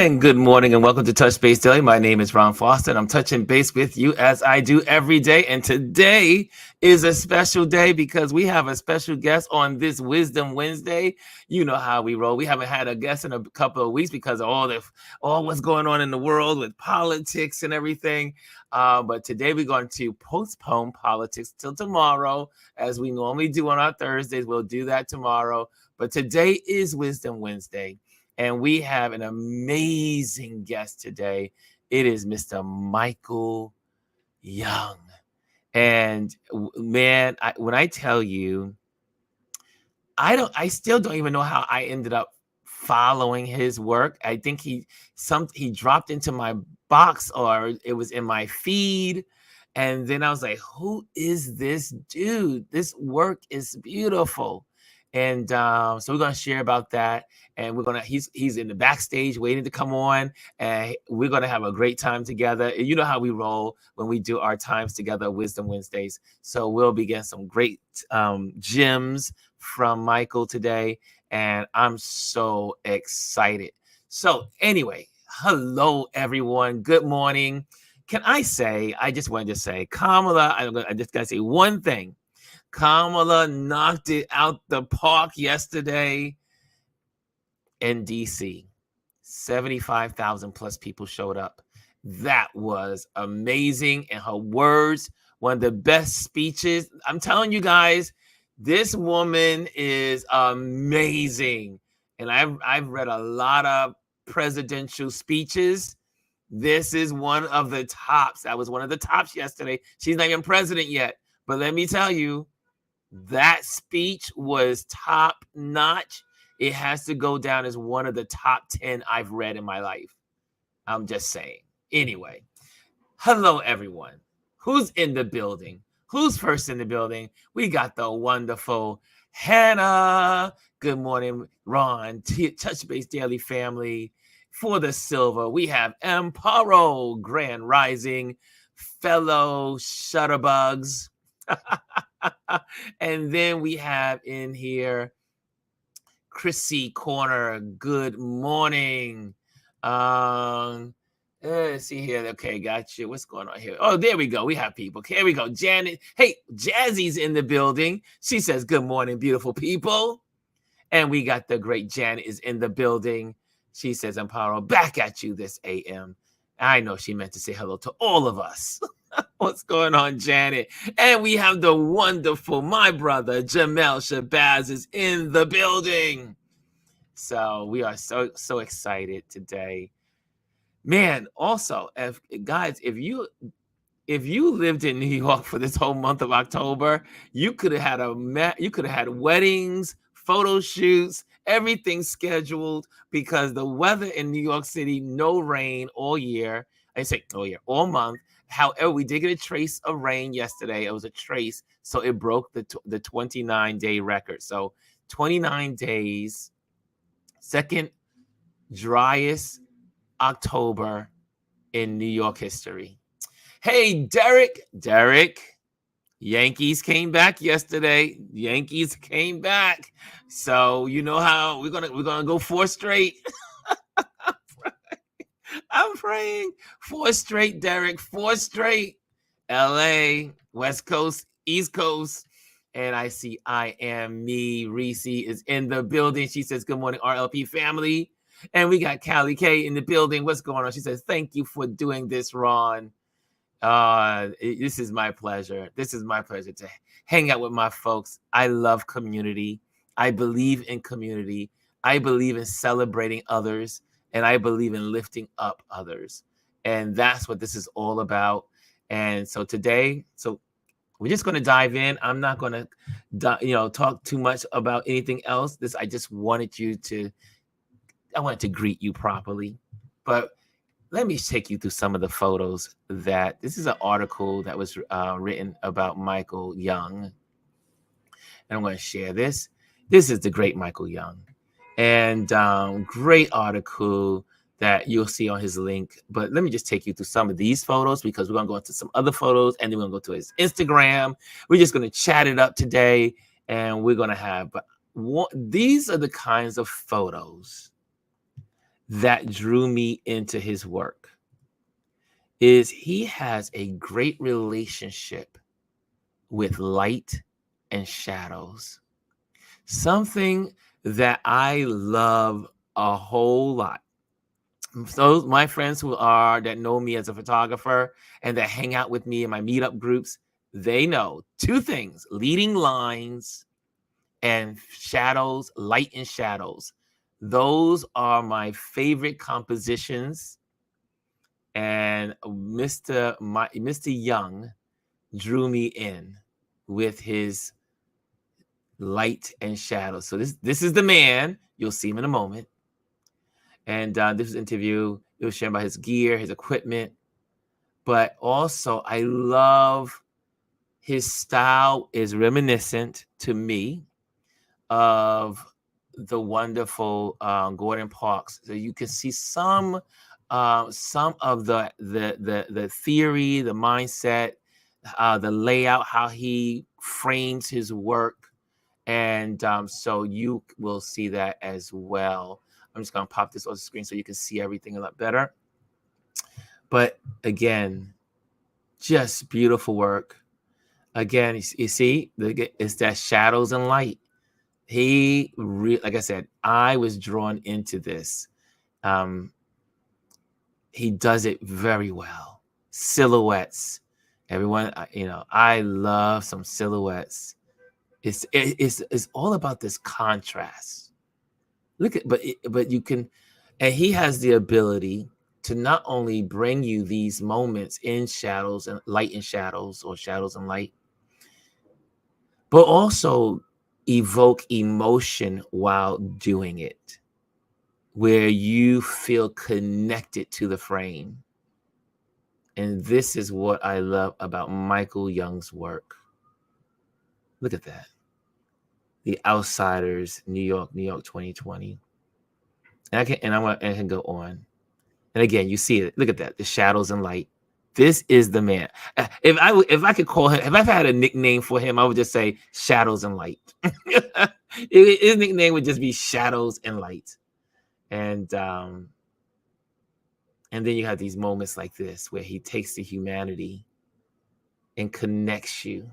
And good morning and welcome to Touch Base Daily. My name is Ron Foster and I'm touching base with you as I do every day. And today is a special day because we have a special guest on this Wisdom Wednesday. You know how we roll. We haven't had a guest in a couple of weeks because of all what's going on in the world with politics and everything. But today we're going to postpone politics till tomorrow, as we normally do on our Thursdays. We'll do that tomorrow. But today is Wisdom Wednesday. And we have an amazing guest today. It is Mr. Michael Young. And man, when I tell you, I still don't even know how I ended up following his work. I think he dropped into my box or it was in my feed. And then I was like, who is this dude? This work is beautiful. And so we're going to share about that. And he's in the backstage waiting to come on. And we're going to have a great time together. And you know how we roll when we do our times together, Wisdom Wednesdays. So we'll be getting some great gems from Michael today. And I'm so excited. So anyway, hello, everyone. Good morning. I just wanted to say, Kamala, I just got to say one thing. Kamala knocked it out the park yesterday in D.C. 75,000 plus people showed up. That was amazing. And her words, one of the best speeches. I'm telling you guys, this woman is amazing. And I've read a lot of presidential speeches. This is one of the tops. That was one of the tops yesterday. She's not even president yet. But let me tell you, that speech was top notch. It has to go down as one of the top 10 I've read in my life. I'm just saying. Anyway, hello, everyone. Who's in the building? Who's first in the building? We got the wonderful Hannah. Good morning, Ron. Touch Base Daily family. For the silver, we have Amparo, Grand Rising, fellow Shutterbugs. And then we have in here Chrissy Corner. Good morning. Let's see here. Okay, got you. What's going on here? Oh, there we go. We have people. Okay, here we go. Janet. Hey, Jazzy's in the building. She says, good morning, beautiful people. And we got the great Janet is in the building. She says, Amparo, back at you this AM. I know she meant to say hello to all of us. What's going on, Janet? And we have the wonderful, my brother, Jamel Shabazz is in the building. So we are so excited today. Man, also, if you lived in New York for this whole month of October, you could have had weddings, photo shoots, everything scheduled because the weather in New York City, no rain all year. I say all year, all month. However, we did get a trace of rain yesterday. It was a trace, so it broke the 29-day record. So 29 days, second driest October in New York history. Hey, Derek, Yankees came back yesterday. Yankees came back. So you know how we're gonna go 4 straight. I'm praying 4 straight, Derek. 4 straight. LA, West Coast, East Coast. And I see I Am Me. Reese is in the building. She says, good morning, RLP family. And we got Callie K in the building. What's going on? She says, thank you for doing this, Ron. This is my pleasure. This is my pleasure to hang out with my folks. I love community. I believe in community. I believe in celebrating others. And I believe in lifting up others. And that's what this is all about. And so today, we're just going to dive in. I'm not going to, talk too much about anything else. I just wanted I wanted to greet you properly. But let me take you through some of the photos this is an article that was written about Michael Young. And I'm going to share this. This is the great Michael Young. And great article that you'll see on his link. But let me just take you through some of these photos because we're going to go into some other photos and then we're going to go to his Instagram. We're just going to chat it up today and we're going to have, these are the kinds of photos that drew me into his work is he has a great relationship with light and shadows. Something that I love a whole lot. So my friends that know me as a photographer and that hang out with me in my meetup groups, they know two things: leading lines and shadows, light and shadows. Those are my favorite compositions. And Mr. Young drew me in with his light and shadows. So this is the man. You'll see him in a moment. And this was an interview. It was sharing about his gear, his equipment. But also, I love his style is reminiscent to me of the wonderful Gordon Parks. So you can see some of the theory, the mindset, the layout, how he frames his work, and so you will see that as well. I'm just gonna pop this on the screen so you can see everything a lot better. But again, just beautiful work. Again, you see, it's that shadows and light. Like I said, I was drawn into this. He does it very well. Silhouettes, everyone, I love some silhouettes. It's all about this contrast. But you can, and he has the ability to not only bring you these moments in shadows and light and shadows, or shadows and light, but also evoke emotion while doing it, where you feel connected to the frame. And this is what I love about Michael Young's work. Look at that. The Outsiders, New York 2020. And I can go on. And again, you see it. Look at that. The shadows and light. This is the man. If I could call him, if I had a nickname for him, I would just say Shadows and Light. His nickname would just be Shadows and Light. And then you have these moments like this where he takes the humanity and connects you.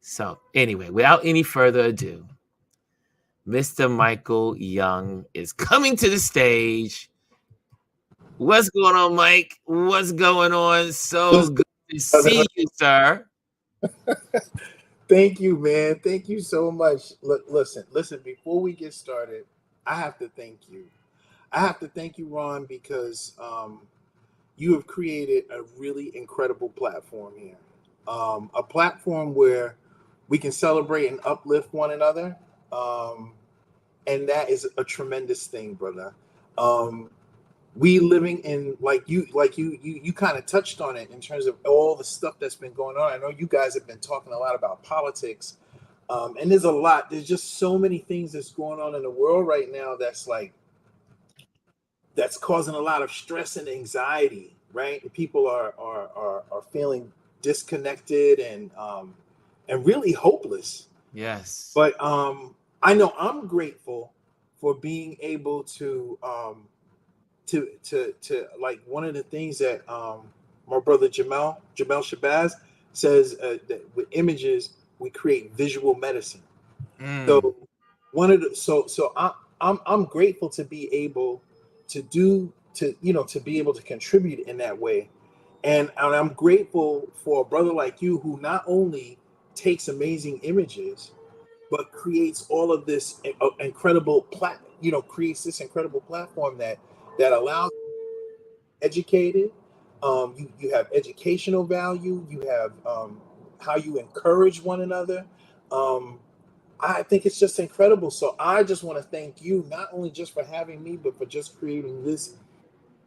So anyway, without any further ado, Mr. Michael Young is coming to the stage. What's going on, Mike? What's going on? So good to see you, sir. Thank you, man. Thank you so much. Listen. Before we get started, I have to thank you. I have to thank you, Ron, because you have created a really incredible platform here. A platform where we can celebrate and uplift one another. And that is a tremendous thing, brother. We living in you kind of touched on it in terms of all the stuff that's been going on. I know you guys have been talking a lot about politics, and there's just so many things that's going on in the world right now that's causing a lot of stress and anxiety, right? And people are feeling disconnected and really hopeless. Yes. But I know I'm grateful for being able to like one of the things that my brother Jamel Shabazz says, that with images we create visual medicine. So I'm grateful to be able to be able to contribute in that way, and I'm grateful for a brother like you who not only takes amazing images but creates all of this incredible creates this incredible platform that allows educated. You have educational value. You have how you encourage one another. I think it's just incredible. So I just want to thank you, not only just for having me, but for just creating this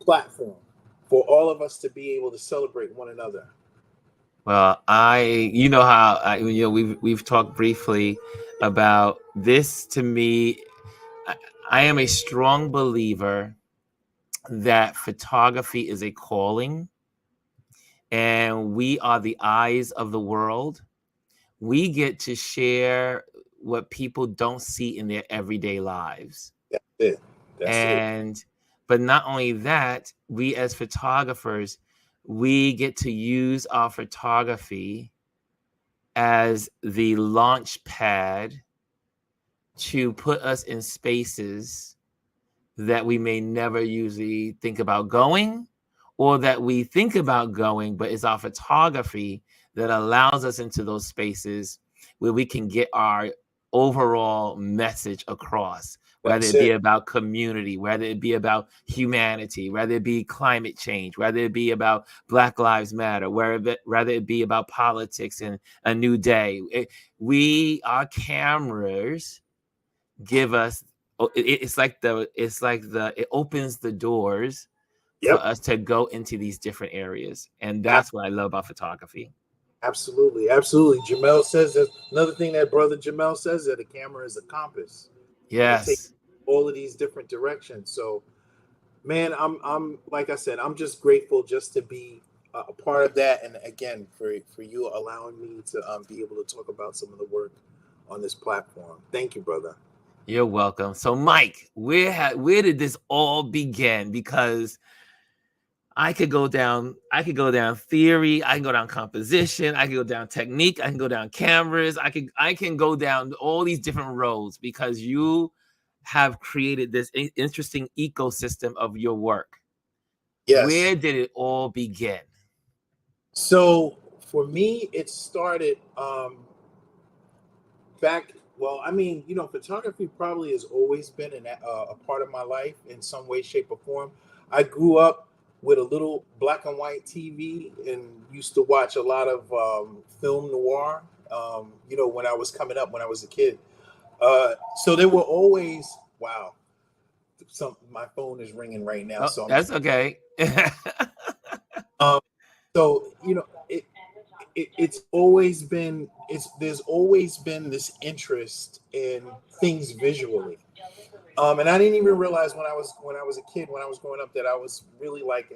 platform for all of us to be able to celebrate one another. Well, we've talked briefly about this. To me, I am a strong believer that photography is a calling, and we are the eyes of the world. We get to share what people don't see in their everyday lives. That's it. That's it. And but not only that, we as photographers, we get to use our photography as the launch pad to put us in spaces that we may never usually think about going, or that we think about going, but it's our photography that allows us into those spaces where we can get our overall message across, whether That's it be it. about community, whether it be about humanity, whether it be climate change, whether it be about Black Lives Matter, whether it be about politics and a new day. Our cameras give us, it opens the doors for Yep. us to go into these different areas. And Ab- that's what I love about photography. Absolutely. Absolutely. Jamel says that another thing that brother Jamel says that a camera is a compass. And it takes Yes. all of these different directions. So man, I'm like I said, I'm just grateful just to be a part of that, and again for you allowing me to be able to talk about some of the work on this platform. Thank you, brother. You're welcome. So Mike, where did this all begin? Because I could go down theory, I can go down composition, I can go down technique, I can go down cameras, I can go down all these different roads because you have created this interesting ecosystem of your work. Yes. Where did it all begin? So for me, it started back. Well, I mean, photography probably has always been a part of my life in some way, shape, or form. I grew up with a little black and white TV and used to watch a lot of film noir. When I was coming up, when I was a kid. So there were always wow. My phone is ringing right now, Oh, so I'm. that's okay. Um, so it's always been there's always been this interest in things visually. And I didn't even realize when I was a kid, when I was growing up, that I was really like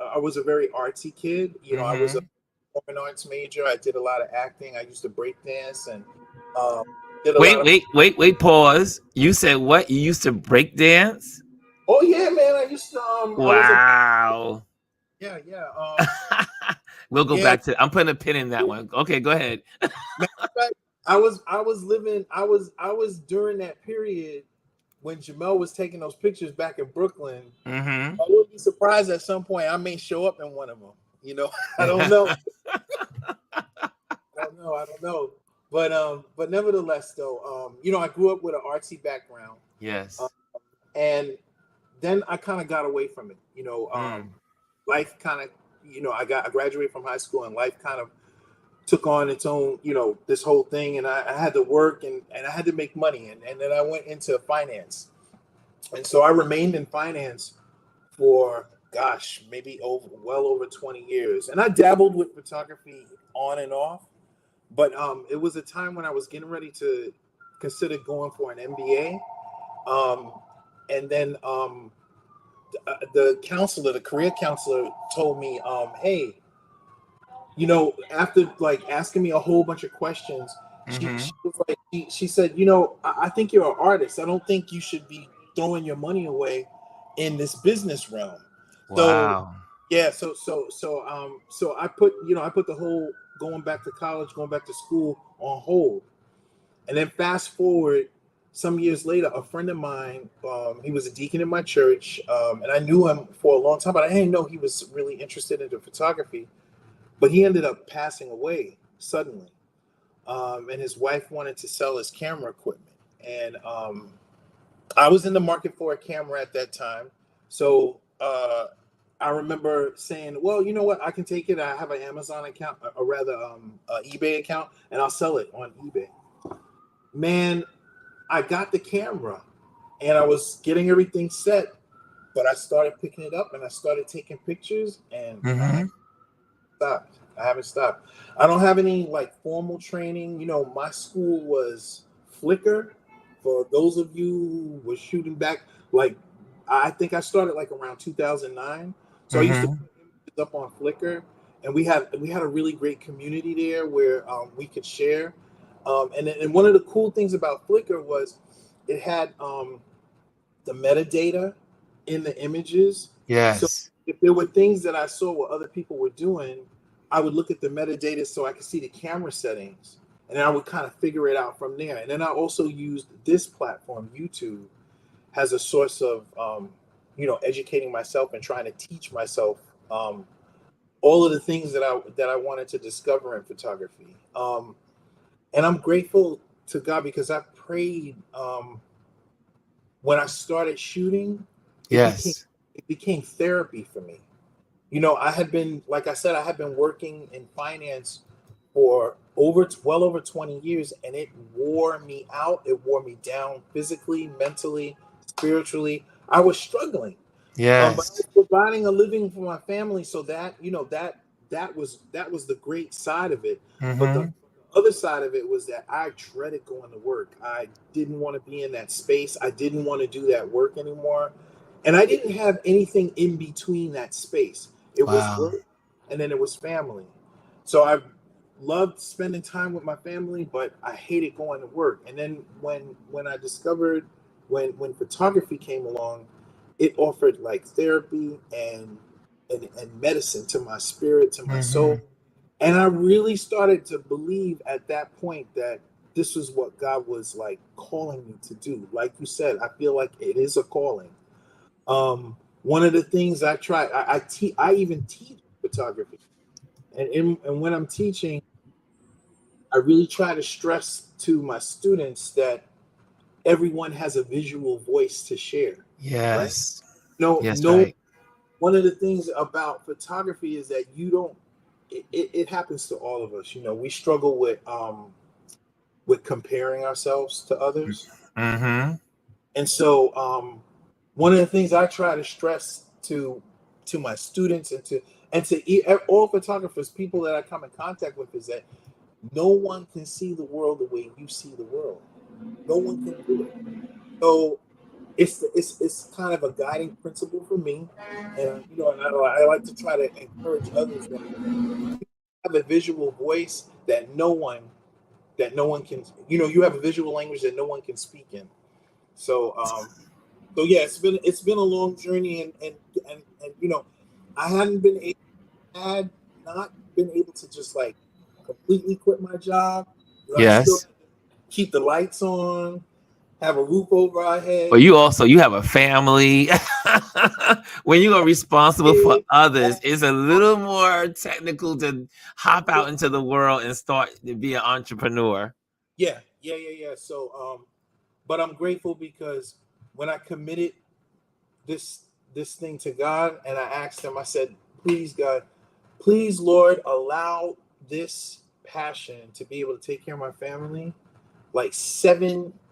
I was a very artsy kid. I was a Mhm. performing arts major. I did a lot of acting. I used to break dance and um, did a lot Wait, of. wait, wait, wait, pause. You said what? You used to break dance? Oh yeah, man! I used to. I was a. Wow. Yeah, yeah. We'll go Yeah. back to, I'm putting a pin in that one. Okay, go ahead. Matter of fact, I was during that period when Jamel was taking those pictures back in Brooklyn. Mm-hmm. I wouldn't be surprised at some point I may show up in one of them. I don't know. I don't know. But nevertheless, though, I grew up with an artsy background, uh, Yes. and then I kind of got away from it. Mm. Life kind of, I graduated from high school, and life kind of took on its own, this whole thing, and I had to work and I had to make money, and then I went into finance, and so I remained in finance for gosh, maybe well over 20 years, and I dabbled with photography on and off, but it was a time when I was getting ready to consider going for an MBA, and then the career counselor told me, hey, after like asking me a whole bunch of questions, she Mm-hmm. was like, she said, I think you're an artist. I don't think you should be throwing your money away in this business realm. So Wow. yeah, so I put the whole going back to college, going back to school on hold, and then fast forward some years later, a friend of mine, he was a deacon in my church, and I knew him for a long time, but I didn't know he was really interested in the photography. But he ended up passing away suddenly, and his wife wanted to sell his camera equipment, and I was in the market for a camera at that time. So I remember saying, "Well, you know what? I can take it. I have an Amazon account, or rather, eBay account, and I'll sell it on eBay." Man, I got the camera, and I was getting everything set, but I started picking it up and I started taking pictures, and Mm-hmm. stopped. I haven't stopped. I don't have any like formal training. My school was Flickr. For those of you who were shooting back, like I think I started like around 2009. So I used to Mm-hmm. put images up on Flickr, and we had a really great community there where we could share. And one of the cool things about Flickr was it had the metadata in the images. So Yes. if there were things that I saw what other people were doing, I would look at the metadata so I could see the camera settings, and I would kind of figure it out from there. And then I also used this platform, YouTube, as a source of educating myself and trying to teach myself all of the things that I wanted to discover in photography. And I'm grateful to God because I prayed when I started shooting. It became Yes. it became therapy for me. I had been, like I said, I had been working in finance for well over 20 years, and it wore me out. It wore me down physically, mentally, spiritually. I was struggling. But I Yes. was providing a living for my family, so that was the great side of it. But the Mm-hmm. other side of it was that I dreaded going to work. I didn't want to be in that space. I didn't want to do that work anymore, and I didn't have anything in between that space. It was Wow. work, and then it was family. So I loved spending time with my family, but I hated going to work. And then when I discovered when photography came along, it offered like therapy and medicine to my spirit, to my Mm-hmm. soul. And I really started to believe at that point that this was what God was like calling me to do. Like you said, I feel like it is a calling. One of the things I try, I even teach photography, and when I'm teaching, I really try to stress to my students that everyone has a visual voice to share, right? Yes. No, Yes, no. right. One of the things about photography is that you don't. It happens to all of us. We struggle with comparing ourselves to others, Mm-hmm. and so one of the things I try to stress to my students and to all photographers, people that I come in contact with, is that no one can see the world the way you see the world. No one can do it. So it's kind of a guiding principle for me, and I like to try to encourage others that you have a visual voice that no one can. You have a visual language that no one can speak in. So yeah, it's been a long journey, and I hadn't been able, had not been able to just like completely quit my job. I still Yes. keep the lights on, have a roof over our But head. you have a family. When you are responsible for Kids, others, it's a little more technical to hop out into the world and start to be an entrepreneur. yeah. So, but I'm grateful because when I committed this this thing to God, and I asked Him, I said, "Please, God, please, Lord, allow this passion to be able to take care of my family." Like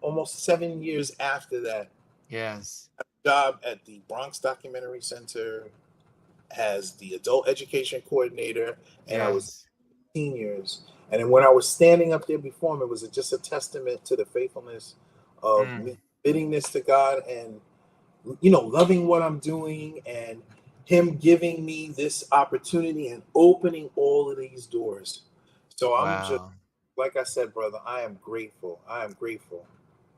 almost 7 years after that, Yes. job at the Bronx Documentary Center as the adult education coordinator, and I was Yes. seniors. And then when I was standing up there before him, it was just a testament to the faithfulness of Mm. me committing this to God and loving what I'm doing, and Him giving me this opportunity and opening all of these doors. So I'm just, Wow. like I said, brother, I am grateful. I am grateful.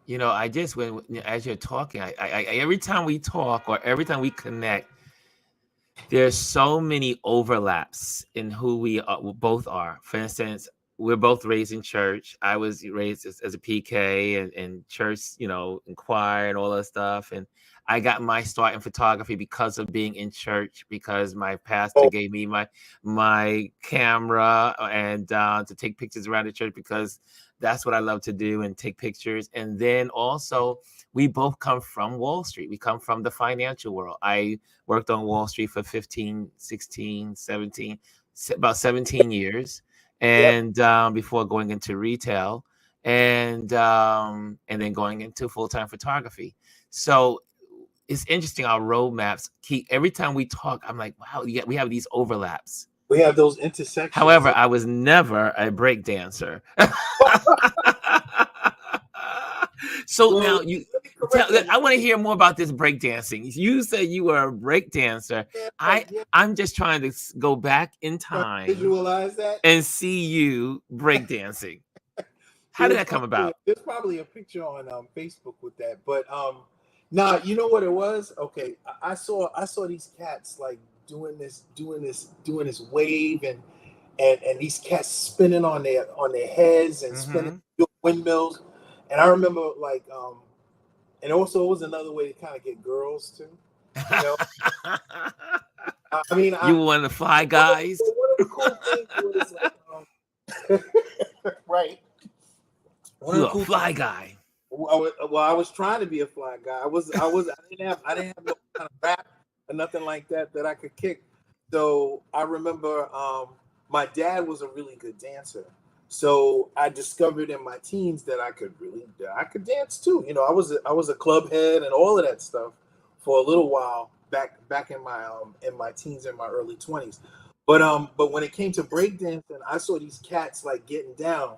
I just when as you're talking, every time we talk or every time we connect, there's so many overlaps in who both are. For instance, we're both raised in church. I was raised as a PK and church, in choir and all that stuff. And I got my start in photography because of being in church, because my pastor Oh, gave me my camera and to take pictures around the church, because that's what I love to do, and take pictures. And then also, we both come from Wall Street. We come from the financial world. I worked on Wall Street for 15, 16, 17, about 17 years. yep. And before going into retail and then going into full-time photography. So it's interesting. Our roadmaps keep, every time we talk, I'm like, wow, yeah, we have these overlaps. We have those intersections. However, I was never a break dancer. So Well, now let me correct that. I want to hear more about this break dancing. You said you were a break dancer. Yeah, yeah. I'm just trying to go back in Trying to time visualize that. and see you break dancing. How did There's that come probably about? there's probably a picture on Facebook with that, but Now, you know what it was? Okay, I saw these cats like doing this wave, and these cats spinning on their heads and spinning Hmm. doing windmills. And I remember like and also it was another way to kind of get girls too. You know, I mean, You were one of the fly guys. one of the cool things was like right. One You of the were a cool things. fly guy. I was trying to be a fly guy. I didn't have no kind of rap or nothing like that that I could kick. So I remember my dad was a really good dancer. So I discovered in my teens that I could dance too. You know, I was a club head and all of that stuff for a little while back in my teens and my early 20s. But when it came to breakdancing, I saw these cats like getting down,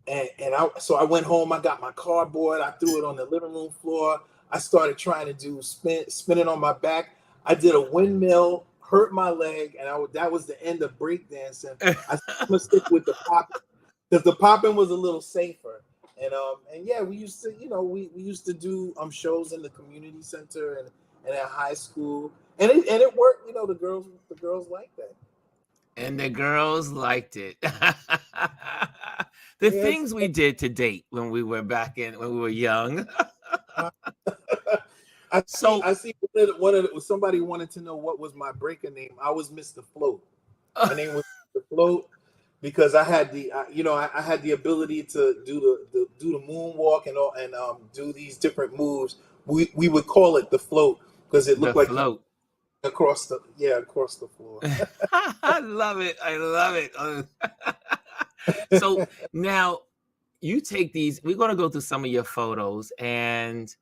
and I went home. I got my cardboard. I threw it on the living room floor. I started trying to do spinning on my back. I did a windmill, hurt my leg, and that was the end of breakdancing. I said, I'm gonna stick with the pop because the popping was a little safer. And yeah, we used to, we used to do shows in the community center and at high school, and it worked. You know, the girls liked that. And the girls liked it. The Yes. things we did to date when we were when we were young. So I see somebody wanted to know what was my breaker name. I was Mr. Float. My name was Mr. Float because I had I had the ability to do the moonwalk and all, and do these different moves. We would call it the float because it the looked like you float. across the floor. I love it. I love it. So now you take these, we're going to go through some of your photos, and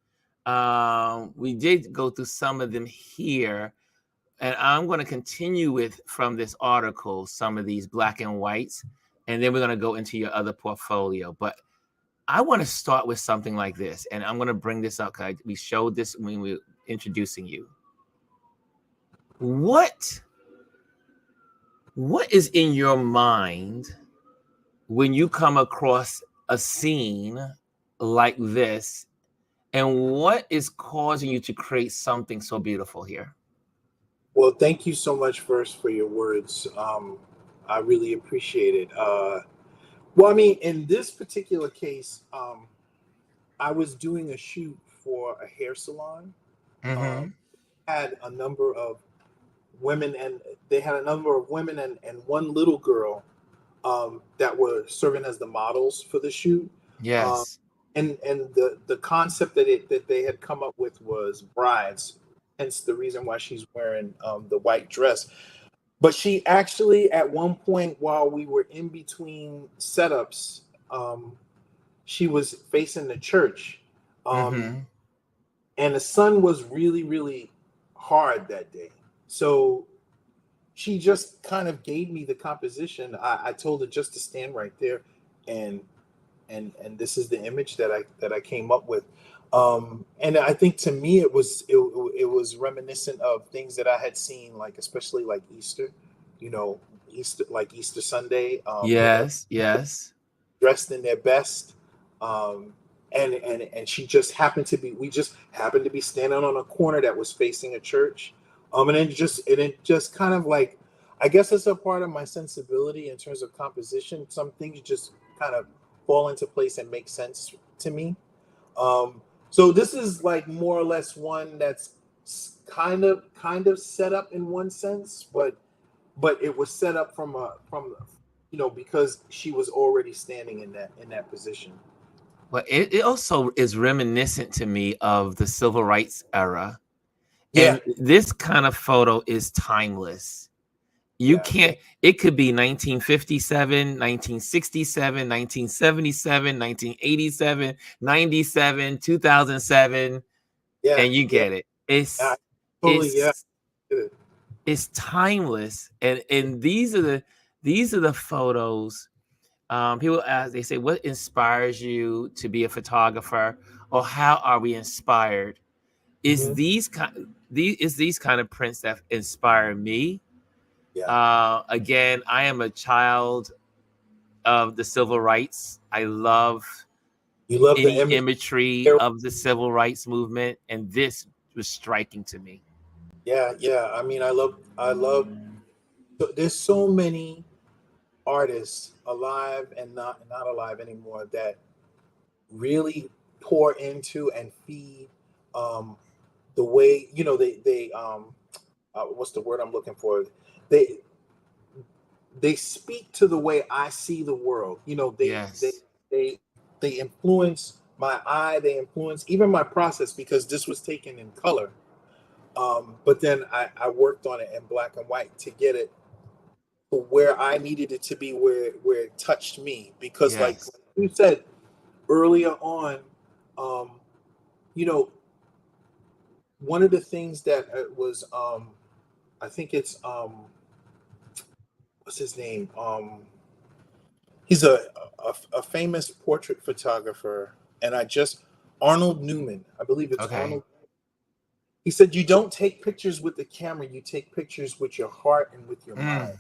we did go through some of them here, and I'm going to continue with from this article some of these black and whites, and then we're going to go into your other portfolio. But I want to start with something like this, and I'm going to bring this up because we showed this when we were introducing you. What is in your mind when you come across a scene like this, and what is causing you to create something so beautiful here? Well, thank you so much first for your words. I really appreciate it. Well, I mean, in this particular case, I was doing a shoot for a hair salon. Um, Mm-hmm. had a number of women, and they had a number of women and one little girl that were serving as the models for the shoot. Um, Yes. and the concept that they had come up with was brides, hence the reason why she's wearing the white dress. But she actually, at one point while we were in between setups, she was facing the church. Um, Mm-hmm. and the sun was really, really hard that day. So she just kind of gave me the composition. I told her just to stand right there, and and this is the image that I came up with. And I think to me it was reminiscent of things that I had seen, like especially like Easter, you know, Easter Sunday, when Yes. Yes. dressed in their best. Um, and she just happened to be, we just happened to be standing on a corner that was facing a church. It just kind of like, I guess it's a part of my sensibility in terms of composition. Some things just kind of fall into place and make sense to me. So this is like more or less one that's kind of set up in one sense, but it was set up from because she was already standing in that position. But it also is reminiscent to me of the civil rights era. Yeah, And this kind of photo is timeless. You yeah, can't, it could be 1957, 1967, 1977, 1987, 97, 2007, yeah, and you yeah. get it. I, totally, yeah. It's it's timeless. And these are the photos. People ask, they say, what inspires you to be a photographer, or how are we inspired? Is Mhm, these kind of prints that inspire me. yeah, Again, I am a child of the civil rights. I love You love the any image. imagery of the civil rights movement, and this was striking to me. Yeah, yeah. I mean, I love. There's so many artists alive and not alive anymore that really pour into and feed the way, what's the word I'm looking for? They they speak to the way I see the world. Yes. They they influence my eye. They influence even my process because this was taken in color. But then I worked on it in black and white to get it to where I needed it to be, where it touched me. Because like Yes. you said earlier on, um, you know, one of the things that was, I think it's, what's his name? He's a famous portrait photographer, and Arnold Newman, I believe it's Okay. Arnold. He said, "You don't take pictures with the camera; you take pictures with your heart and with your mind." Right?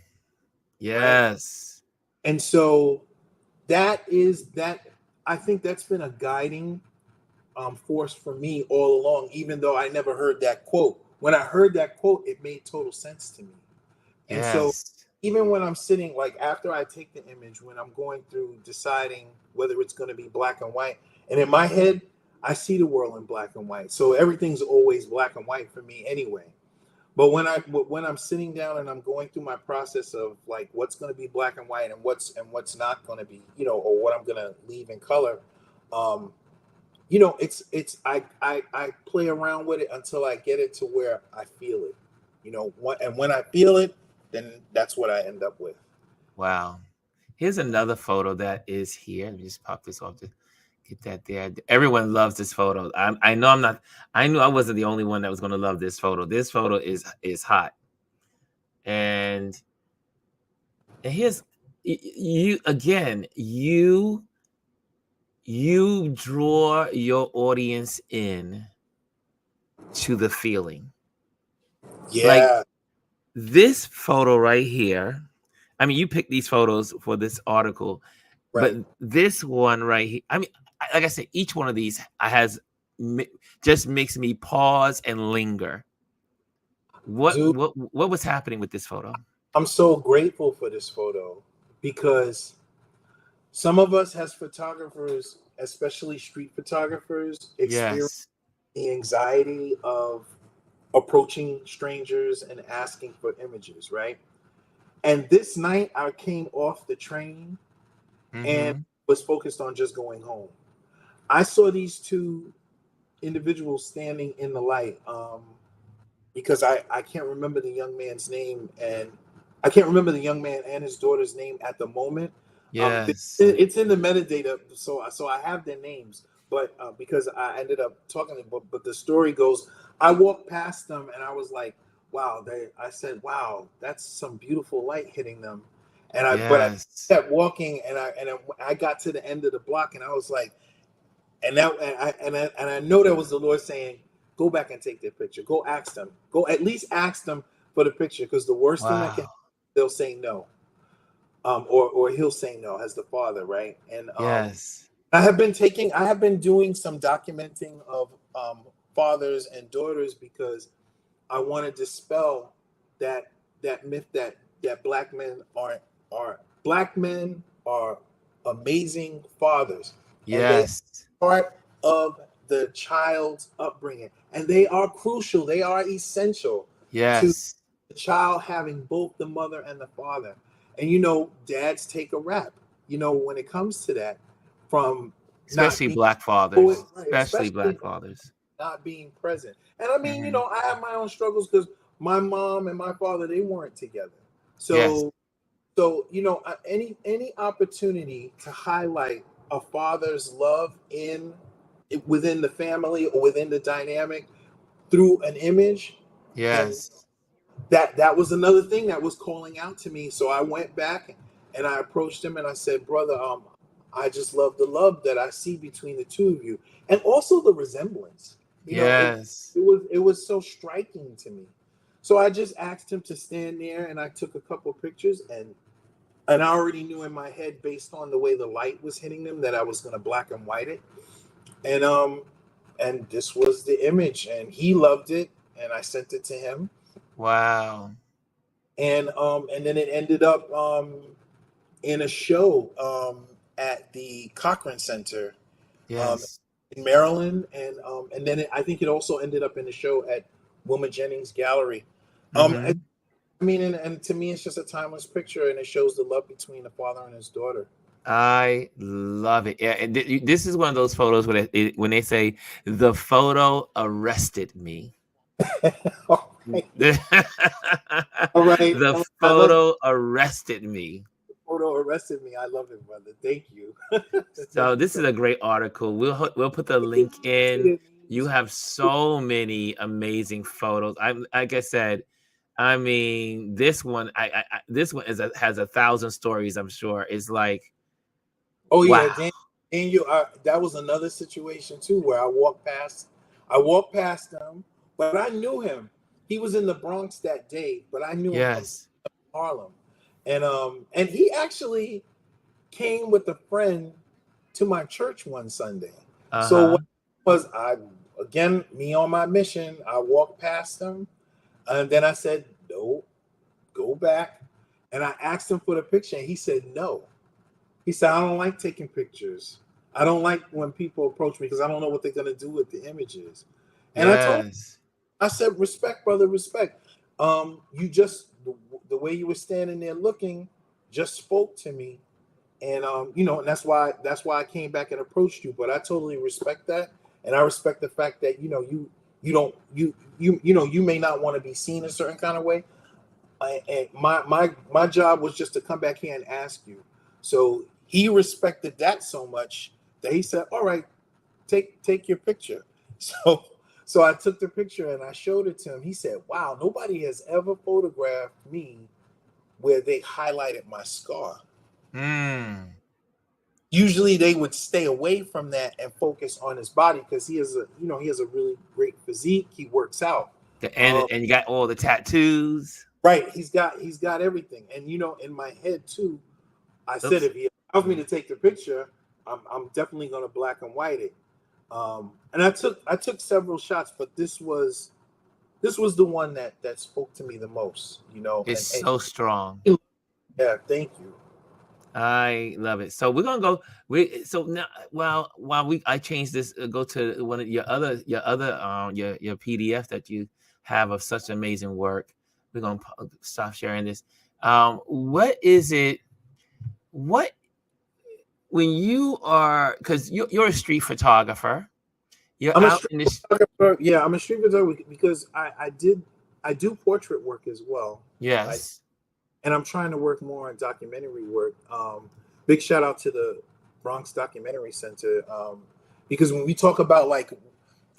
Yes. And so that I think that's been a guiding force for me all along, even though I never heard that quote. When I heard that quote, it made total sense to me. And so Yes. even when I'm sitting, like after I take the image, when I'm going through deciding whether it's going to be black and white, and in my head, I see the world in black and white. So everything's always black and white for me anyway. But when I'm sitting down and I'm going through my process of like what's going to be black and white and what's not going to be, or what I'm going to leave in color, um, I play around with it until I get it to where I feel it, and when I feel it, then that's what I end up with. Wow. Here's another photo that is here. Let me just pop this off to get that there. Everyone loves this photo. I know I'm not. I knew I wasn't the only one that was going to love this photo. This photo is hot, and here's you again. You draw your audience in to the feeling. Like Yeah, this photo right here. I mean, you picked these photos for this article, but right. this one right here, I mean, like I said, each one of these just makes me pause and linger. What Dude, what what was happening with this photo? I'm so grateful for this photo because some of us as photographers, especially street photographers, experience Yes. the anxiety of approaching strangers and asking for images, right? And this night I came off the train and Mm-hmm. was focused on just going home. I saw these two individuals standing in the light, because I can't remember the young man's name, and I can't remember the young man and his daughter's name at the moment. Yes. It's in the metadata, so I have their names, but because I ended up talking to them, but the story goes, I walked past them and I was like, wow, I said, wow, that's some beautiful light hitting them, but I Yes. kept walking and I got to the end of the block and I was like, and I know that was the Lord saying, go back and take their picture. Go ask them. Go at least ask them for the picture, because the worst thing that can, Wow. they'll say no, or he'll say no as the father, right? And Yes. I have been doing some documenting of fathers and daughters because I want to dispel that myth that black men are amazing fathers, and they Yes. part of the child's upbringing, and they are crucial. They are essential to Yes. the child having both the mother and the father. And dads take a rap. When it comes to that, from not Especially being black always fathers. right, Especially especially black fathers. not being present. And I mean, Mm-hmm. I have my own struggles because my mom and my father, they weren't together. Yes. So any opportunity to highlight a father's love within the family or within the dynamic through an image, then Yes. that was another thing that was calling out to me. So I went back and I approached him and I said, brother, I just love the love that I see between the two of you, and also the resemblance. Yes. It was so striking to me. So I just asked him to stand there, and I took a couple pictures, and And I already knew in my head, based on the way the light was hitting them, that I was going to black and white it. And this was the image, and he loved it, and I sent it to him. Wow. And then it ended up in a show at the Cochran Center um, Yes. in Maryland, and then I think it also ended up in the show at Wilma Jennings Gallery. I Hmm. mean, and to me, it's just a timeless picture, and it shows the love between the father and his daughter. I love it. Yeah, and this is one of those photos where when they say the photo arrested me. All right, The all right. I love photo arrested me. the photo arrested me. I love it, brother. Thank you. Thank So you this so is a great article. We'll put the much. link in. You have so many amazing photos. I'm like I said, I mean, this one, this one has 1,000 stories. I'm sure it's like, Oh yeah, wow. Daniel. That was another situation too, where I walked past him, but I knew him. He was in the Bronx that day, but I knew him from Yes. Harlem, and he actually came with a friend to my church one Sunday. So Uh-huh. what was I again? Me on my mission. I walked past him, and then I said, "No, go back." And I asked him for the picture, and he said no. He said, I don't like taking pictures. I don't like when people approach me because I don't know what they're going to do with the images. And I told him, Yes. I said, respect, brother, respect. You just, the way you were standing there looking just spoke to me. And, and that's why I came back and approached you. But I totally respect that. And I respect the fact that, you don't, you may not want to be seen a certain kind of way. And my job was just to come back here and ask you. So he respected that so much that he said, "All right, take your picture." So I took the picture and I showed it to him. He said, "Wow, nobody has ever photographed me where they highlighted my scar. Mm. Usually they would stay away from that and focus on his body because he has a really great physique. He works out. And you got all the tattoos. Right. He's got everything. And in my head too, I said Oops. if he allows me to take the picture, I'm definitely gonna black and white it. And I took several shots, but this was the one that spoke to me the most, It's so strong. yeah, thank you. I love it. So we're gonna go. We so now while we I change this, go to one of your PDF that you have of such amazing work. We're gonna stop sharing this. What is it? What when you are because you're a street photographer. You're I'm a out street in this. photographer. Yeah, I'm a street photographer because I do portrait work as well. I Yes. and I'm trying to work more on documentary work. Big shout out to the Bronx Documentary Center, because when we talk about like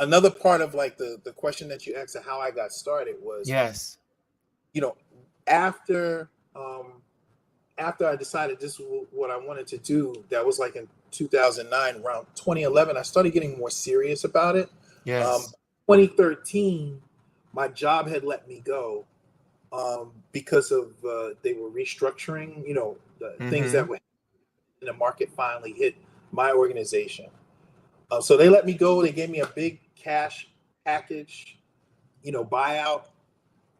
another part of like the question that you asked of how I got started was, Yes. you know after after I decided this was what I wanted to do. That was like in 2009, around 2011. I started getting more serious about it. Yes. 2013, my job had let me go because of they were restructuring. The things that Mm-hmm. were in the market finally hit my organization. So they let me go. They gave me a big cash package, buyout.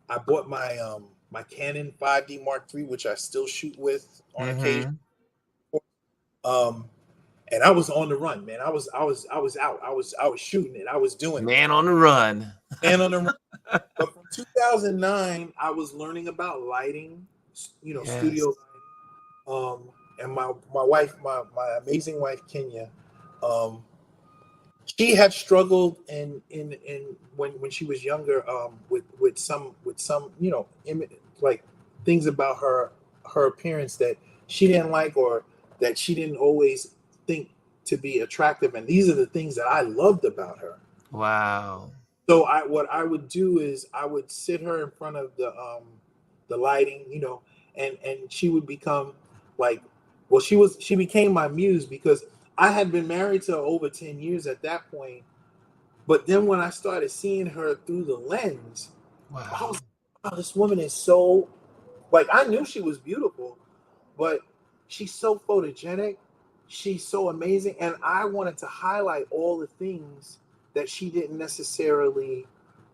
I bought my Canon 5D Mark III, which I still shoot with on occasion. Mm-hmm. Um, and I was on the run, man. I was out. I was shooting it. I was doing it. Man on the run. And on the run. But from 2009, I was learning about lighting, Yes. studio lighting. And my wife, my amazing wife Kenya, um, she had struggled in when she was younger, with some like things about her appearance that she didn't like, or that she didn't always think to be attractive, and these are the things that I loved about her. Wow. So what I would do is I would sit her in front of the lighting, and she would become like, well, she became my muse because I had been married to her over 10 years at that point. But then when I started seeing her through the lens, I was Wow. like, wow, this woman is so, like, I knew she was beautiful, but she's so photogenic. She's so amazing. And I wanted to highlight all the things that she didn't necessarily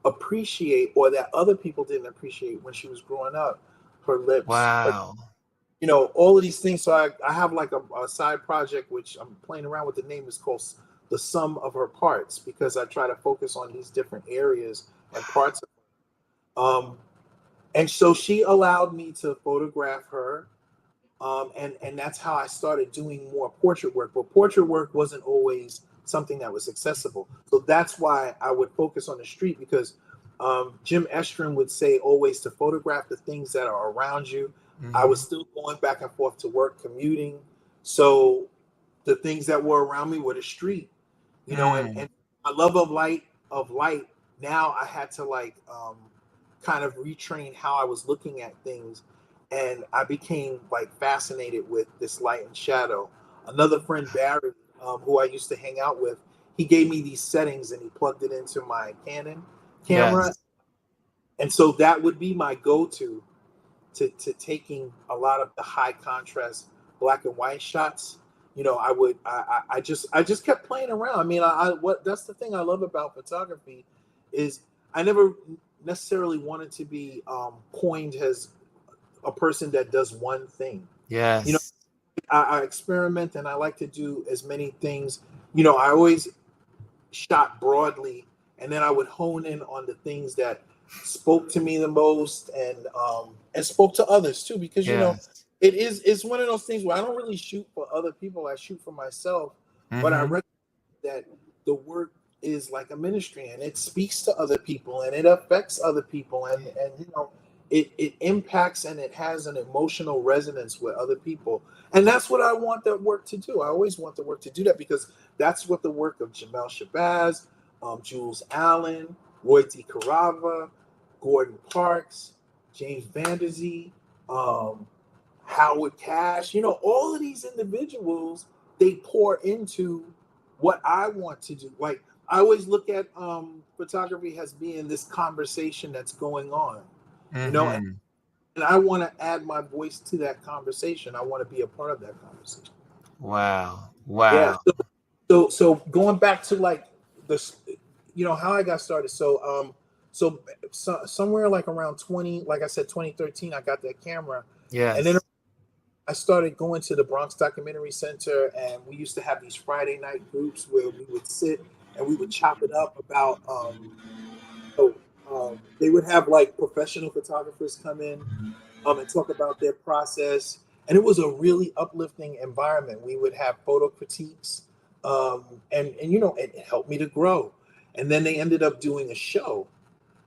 appreciate, or that other people didn't appreciate when she was growing up. Her lips, her, Wow. all of these things. So I have like a side project, which I'm playing around with. The name is called The Sum of Her Parts, because I try to focus on these different areas and parts of her. And so she allowed me to photograph her. And that's how I started doing more portrait work. But portrait work wasn't always something that was accessible. So that's why I would focus on the street, because Jim Estrin would say always to photograph the things that are around you. I was still going back and forth to work, commuting. So the things that were around me were the street, and my love of light, now I had to kind of retrain how I was looking at things. And I became like fascinated with this light and shadow. Another friend, Barry, who I used to hang out with, he gave me these settings and he plugged it into my Canon camera. Yes. And so that would be my go-to to taking a lot of the high contrast black and white shots. I just kept playing around. I mean, that's the thing I love about photography, is I never necessarily wanted to be coined as a person that does one thing. Yes. I experiment, and I like to do as many things. I always shot broadly, and then I would hone in on the things that spoke to me the most, and spoke to others too, because Yes. it's one of those things where I don't really shoot for other people. I shoot for myself, but I recognize that the work is like a ministry, and it speaks to other people, and it affects other people, and it impacts, and it has an emotional resonance with other people. And that's what I want that work to do. I always want the work to do that, because that's what the work of Jamel Shabazz, Jules Allen, Roy DeCarava, Gordon Parks, James Vanderzee, Howard Cash, all of these individuals, they pour into what I want to do. Like, I always look at photography as being this conversation that's going on. And I want to add my voice to that conversation. I want to be a part of that conversation. Wow. Yeah. So going back to like this, how I got started. So somewhere like around 2013, I got that camera. Yes. And then I started going to the Bronx Documentary Center, and we used to have these Friday night groups where we would sit and we would chop it up about they would have like professional photographers come in and talk about their process. And it was a really uplifting environment. We would have photo critiques, and it helped me to grow. And then they ended up doing a show,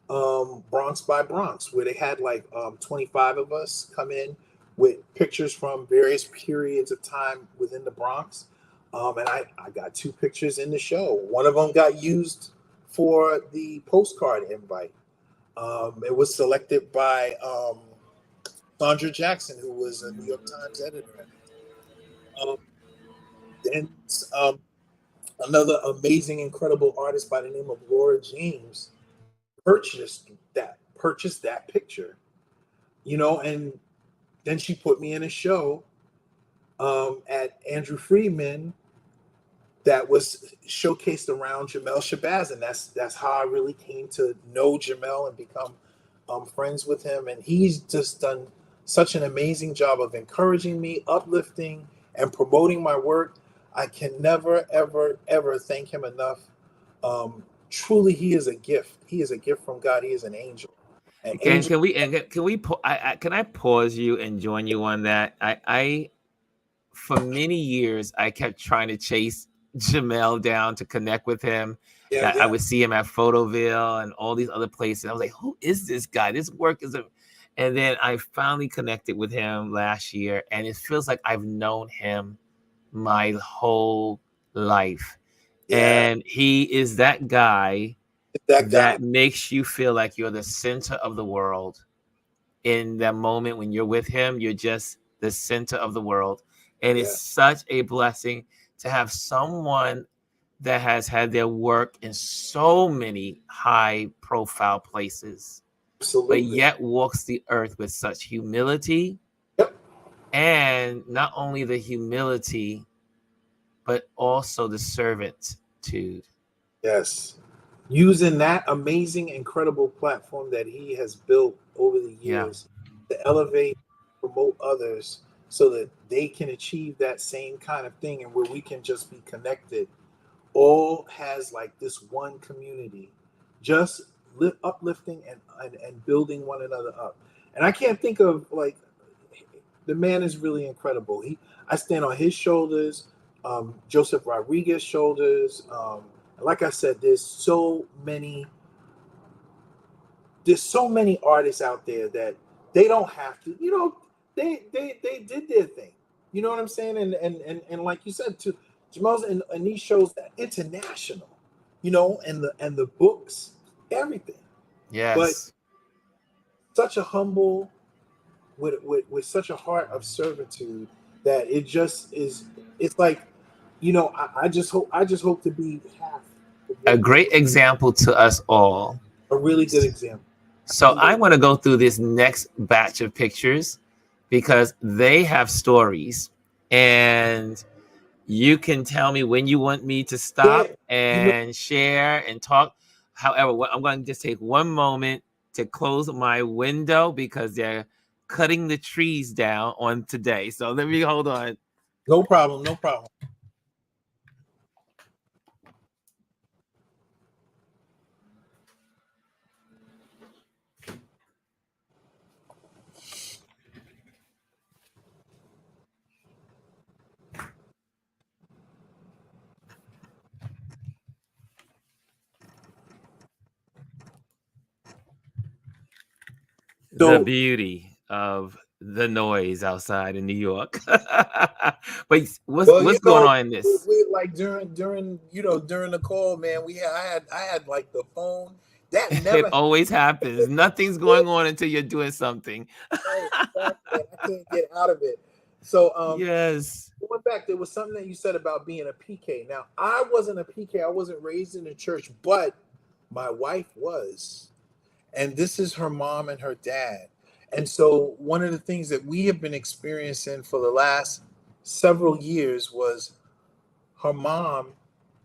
Bronx by Bronx, where they had like 25 of us come in with pictures from various periods of time within the Bronx. And I got 2 pictures in the show. One of them got used for the postcard invite. It was selected by Sandra Jackson, who was a New York Times editor. Then another amazing, incredible artist by the name of Laura James purchased that picture, and then she put me in a show at Andrew Friedman that was showcased around Jamel Shabazz, and that's how I really came to know Jamel and become friends with him. And he's just done such an amazing job of encouraging me, uplifting, and promoting my work. I can never, ever, ever thank him enough. Truly, he is a gift. He is a gift from God. He is an angel. Can I pause you and join you on that? I for many years I kept trying to chase Jamel down to connect with him. I would see him at Photoville and all these other places. I was like, who is this guy? This work is and then I finally connected with him last year, and it feels like I've known him my whole life. And he is that guy that makes you feel like you're the center of the world. In that moment when you're with him, you're just the center of the world. And it's such a blessing to have someone that has had their work in so many high profile places, but yet walks the earth with such humility and not only the humility, but also the servitude. Yes. Using that amazing, incredible platform that he has built over the Yeah. years to elevate, promote others so that they can achieve that same kind of thing and where we can just be connected, all has like this one community, just uplifting and building one another up. And I can't think of like, the man is really incredible. I stand on his shoulders, Joseph Rodriguez shoulders. Like I said, there's so many artists out there that they don't have to, they did their thing. You know what I'm saying? And like you said, to Jamel's and these shows that international, and the books, everything. But Yes. such a humble with such a heart of servitude that it just is. It's like, I just hope to be half of A what he great example to us all. a really good example. So I want to go through this next batch of pictures because they have stories, and you can tell me when you want me to Yeah, stop and share and talk. However, I'm going to just take one moment to close my window because they're cutting the trees down on today. So let me hold on. no problem, no problem. The So, beauty of the noise outside in New York. But what's well, what's going on in this? we like during the call, man. I had like the phone that It never always happens. Nothing's going on until you're doing something. right, exactly. I can't get out of it. So, Yes. going back, there was something that you said about being a PK. Now, I wasn't a PK. I wasn't raised in the church, but my wife was. And this is her mom and her dad. And so one of the things that we have been experiencing for the last several years was her mom,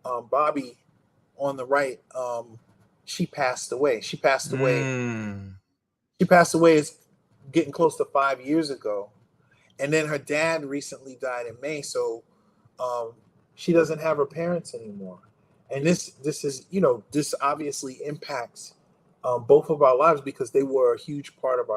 Bobby, on the right. She passed away. Mm. She passed away. It's getting close to 5 years ago. And then her dad recently died in May. So um, she doesn't have her parents anymore. And this obviously impacts both of our lives because they were a huge part of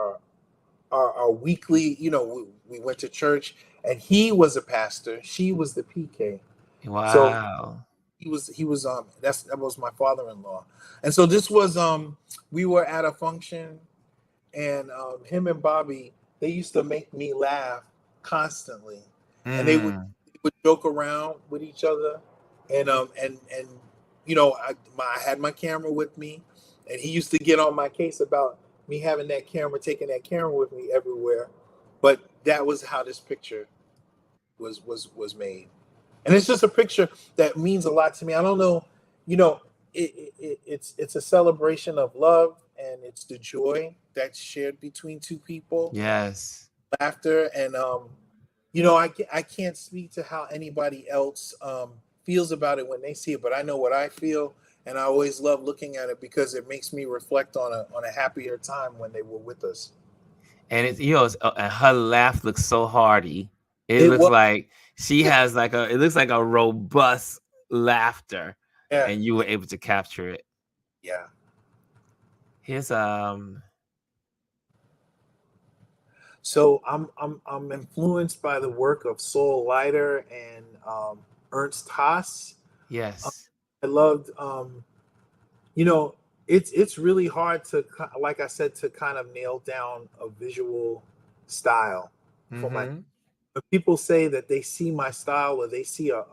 our weekly. We went to church, and he was a pastor. She was the PK. So Wow. that was my father-in-law. And so this was we were at a function, and him and Bobby, they used to make me laugh constantly, and Mm. they would joke around with each other, and I had my camera with me, and he used to get on my case about me having taking that camera with me everywhere, but that was how this picture was made, and it's just a picture that means a lot to me. I don't know, it's a celebration of love, and it's the joy that's shared between two people, Yes. laughter, and I can't speak to how anybody else feels about it when they see it, but I know what I feel, and I always love looking at it because it makes me reflect on a happier time when they were with us. And and her laugh looks so hearty. It It looks was, like she yeah, has it looks like a robust laughter, yeah, and you were able to capture it. yeah. Here's So I'm influenced by the work of Saul Leiter and Ernst Haas. yes. I loved, you know, it's really hard to, like I said, to kind of nail down a visual style for my. Mm-hmm. When people say that they see my style or they see a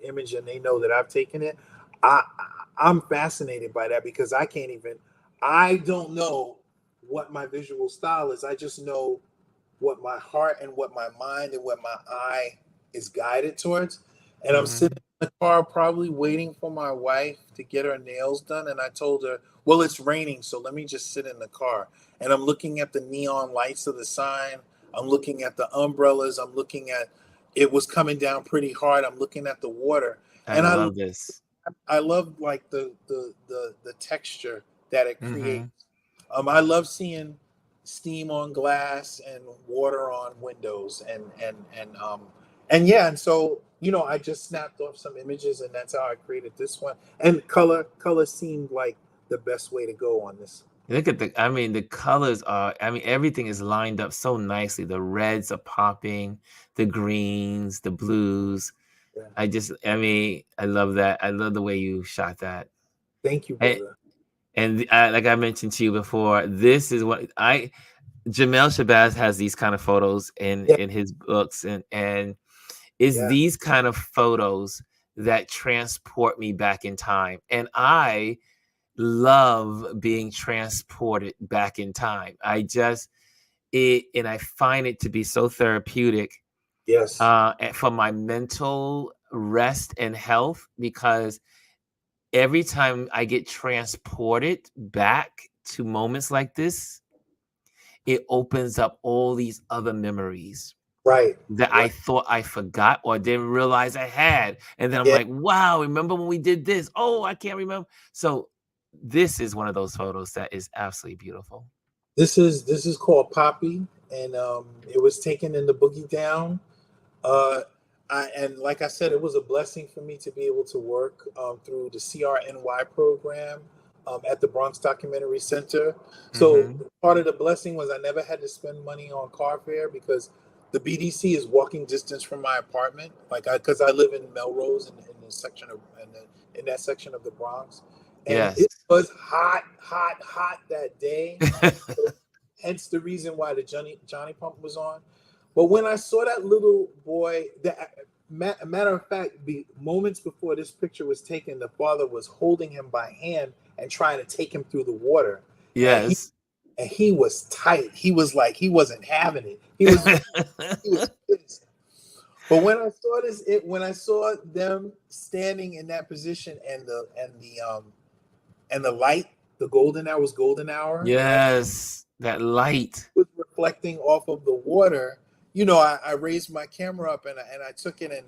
image and they know that I've taken it, I'm fascinated by that because I don't know what my visual style is. I just know what my heart and what my mind and what my eye is guided towards. And I'm Mm-hmm. sitting in the car probably waiting for my wife to get her nails done. And I told her, well, it's raining, so let me just sit in the car. And I'm looking at the neon lights of the sign I'm looking at the umbrellas. I'm looking at it was coming down pretty hard. I'm looking at the water, I and love this. I love like the texture that it Hmm. creates. I love seeing steam on glass and water on windows, and yeah, and so I just snapped off some images, and that's how I created this one. And color seemed like the best way to go on this. Look at I mean, the colors are, I mean, everything is lined up so nicely. The reds are popping, the greens, the blues. Yeah. I mean, I love that. I love the way you shot that. Thank you, And, brother. like I mentioned to you before, this is what Jamel Shabazz has these kind of photos Yeah, in his books, and it's yeah, these kind of photos that transport me back in time. And I love being transported back in time. And I find it to be so therapeutic yes, for my mental rest and health, because every time I get transported back to moments like this, it opens up all these other memories right, that I right, thought I forgot or didn't realize I had. And then I'm yeah. like, wow, remember when we did this? Oh, I can't remember. So this is one of those photos that is absolutely beautiful. This is called Poppy, and it was taken in the Boogie Down. Uh, and like I said, it was a blessing for me to be able to work through the CRNY program at the Bronx Documentary Center. So Hmm. part of the blessing was I never had to spend money on car fare because the BDC is walking distance from my apartment. Because I live in Melrose in the section of in that section of the Bronx, and Yes. it was hot, hot, hot that day. Hence the reason why the Johnny Pump was on. But when I saw that little boy, matter of fact, moments before this picture was taken, the father was holding him by hand and trying to take him through the water, and Yes. he was tight. He was like he wasn't having it. He was pissed. But when I saw them standing in that position and the light, the golden hour, right? Yes. That light. Was reflecting off of the water, I raised my camera up and I took it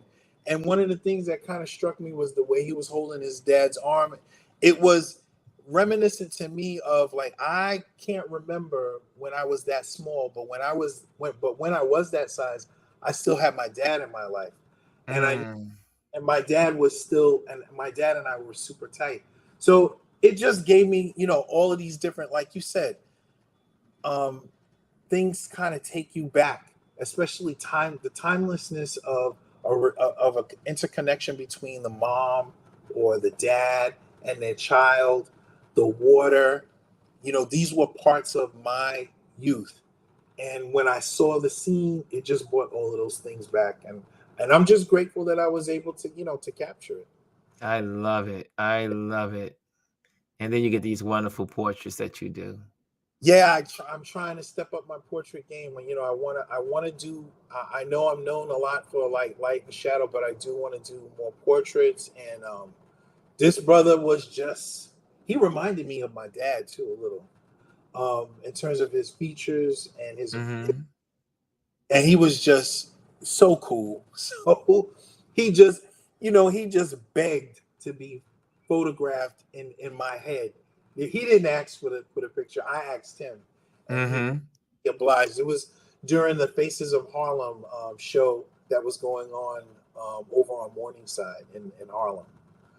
and one of the things that kind of struck me was the way he was holding his dad's arm. It was reminiscent to me of like I can't remember when I was that small, but when I was that size, I still had my dad in my life, and I Mm. and my dad was still and my dad and I were super tight. So it just gave me, all of these different, like you said, um, things kind of take you back, especially the timelessness of an interconnection between the mom or the dad and their child, the water. These were parts of my youth, and when I saw the scene, it just brought all of those things back, and I'm just grateful that I was able to to capture it. I love it. I love it. And then you get these wonderful portraits that you do. Yeah, I'm trying to step up my portrait game. And I want to do. I know I'm known a lot for like light and shadow, but I do want to do more portraits. And this brother was just he reminded me of my dad too a little, in terms of his features Hmm. and he was just so cool. So he just he just begged to be photographed in my head. He didn't ask for the picture. I asked him, and Hmm. he obliged. It was during the Faces of Harlem show that was going on over on Morningside in Harlem.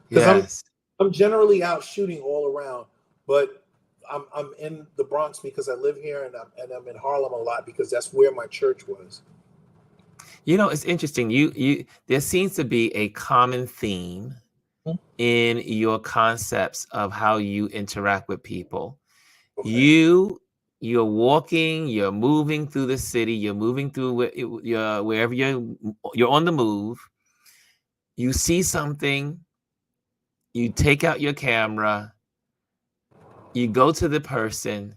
Because Yes. I'm generally out shooting all around, but I'm in the Bronx because I live here, and I'm in Harlem a lot because that's where my church was. It's interesting. You there seems to be a common theme in your concepts of how you interact with people. Okay. You're walking, you're moving through the city, you're moving through wherever you're on the move. You see something, you take out your camera, you go to the person,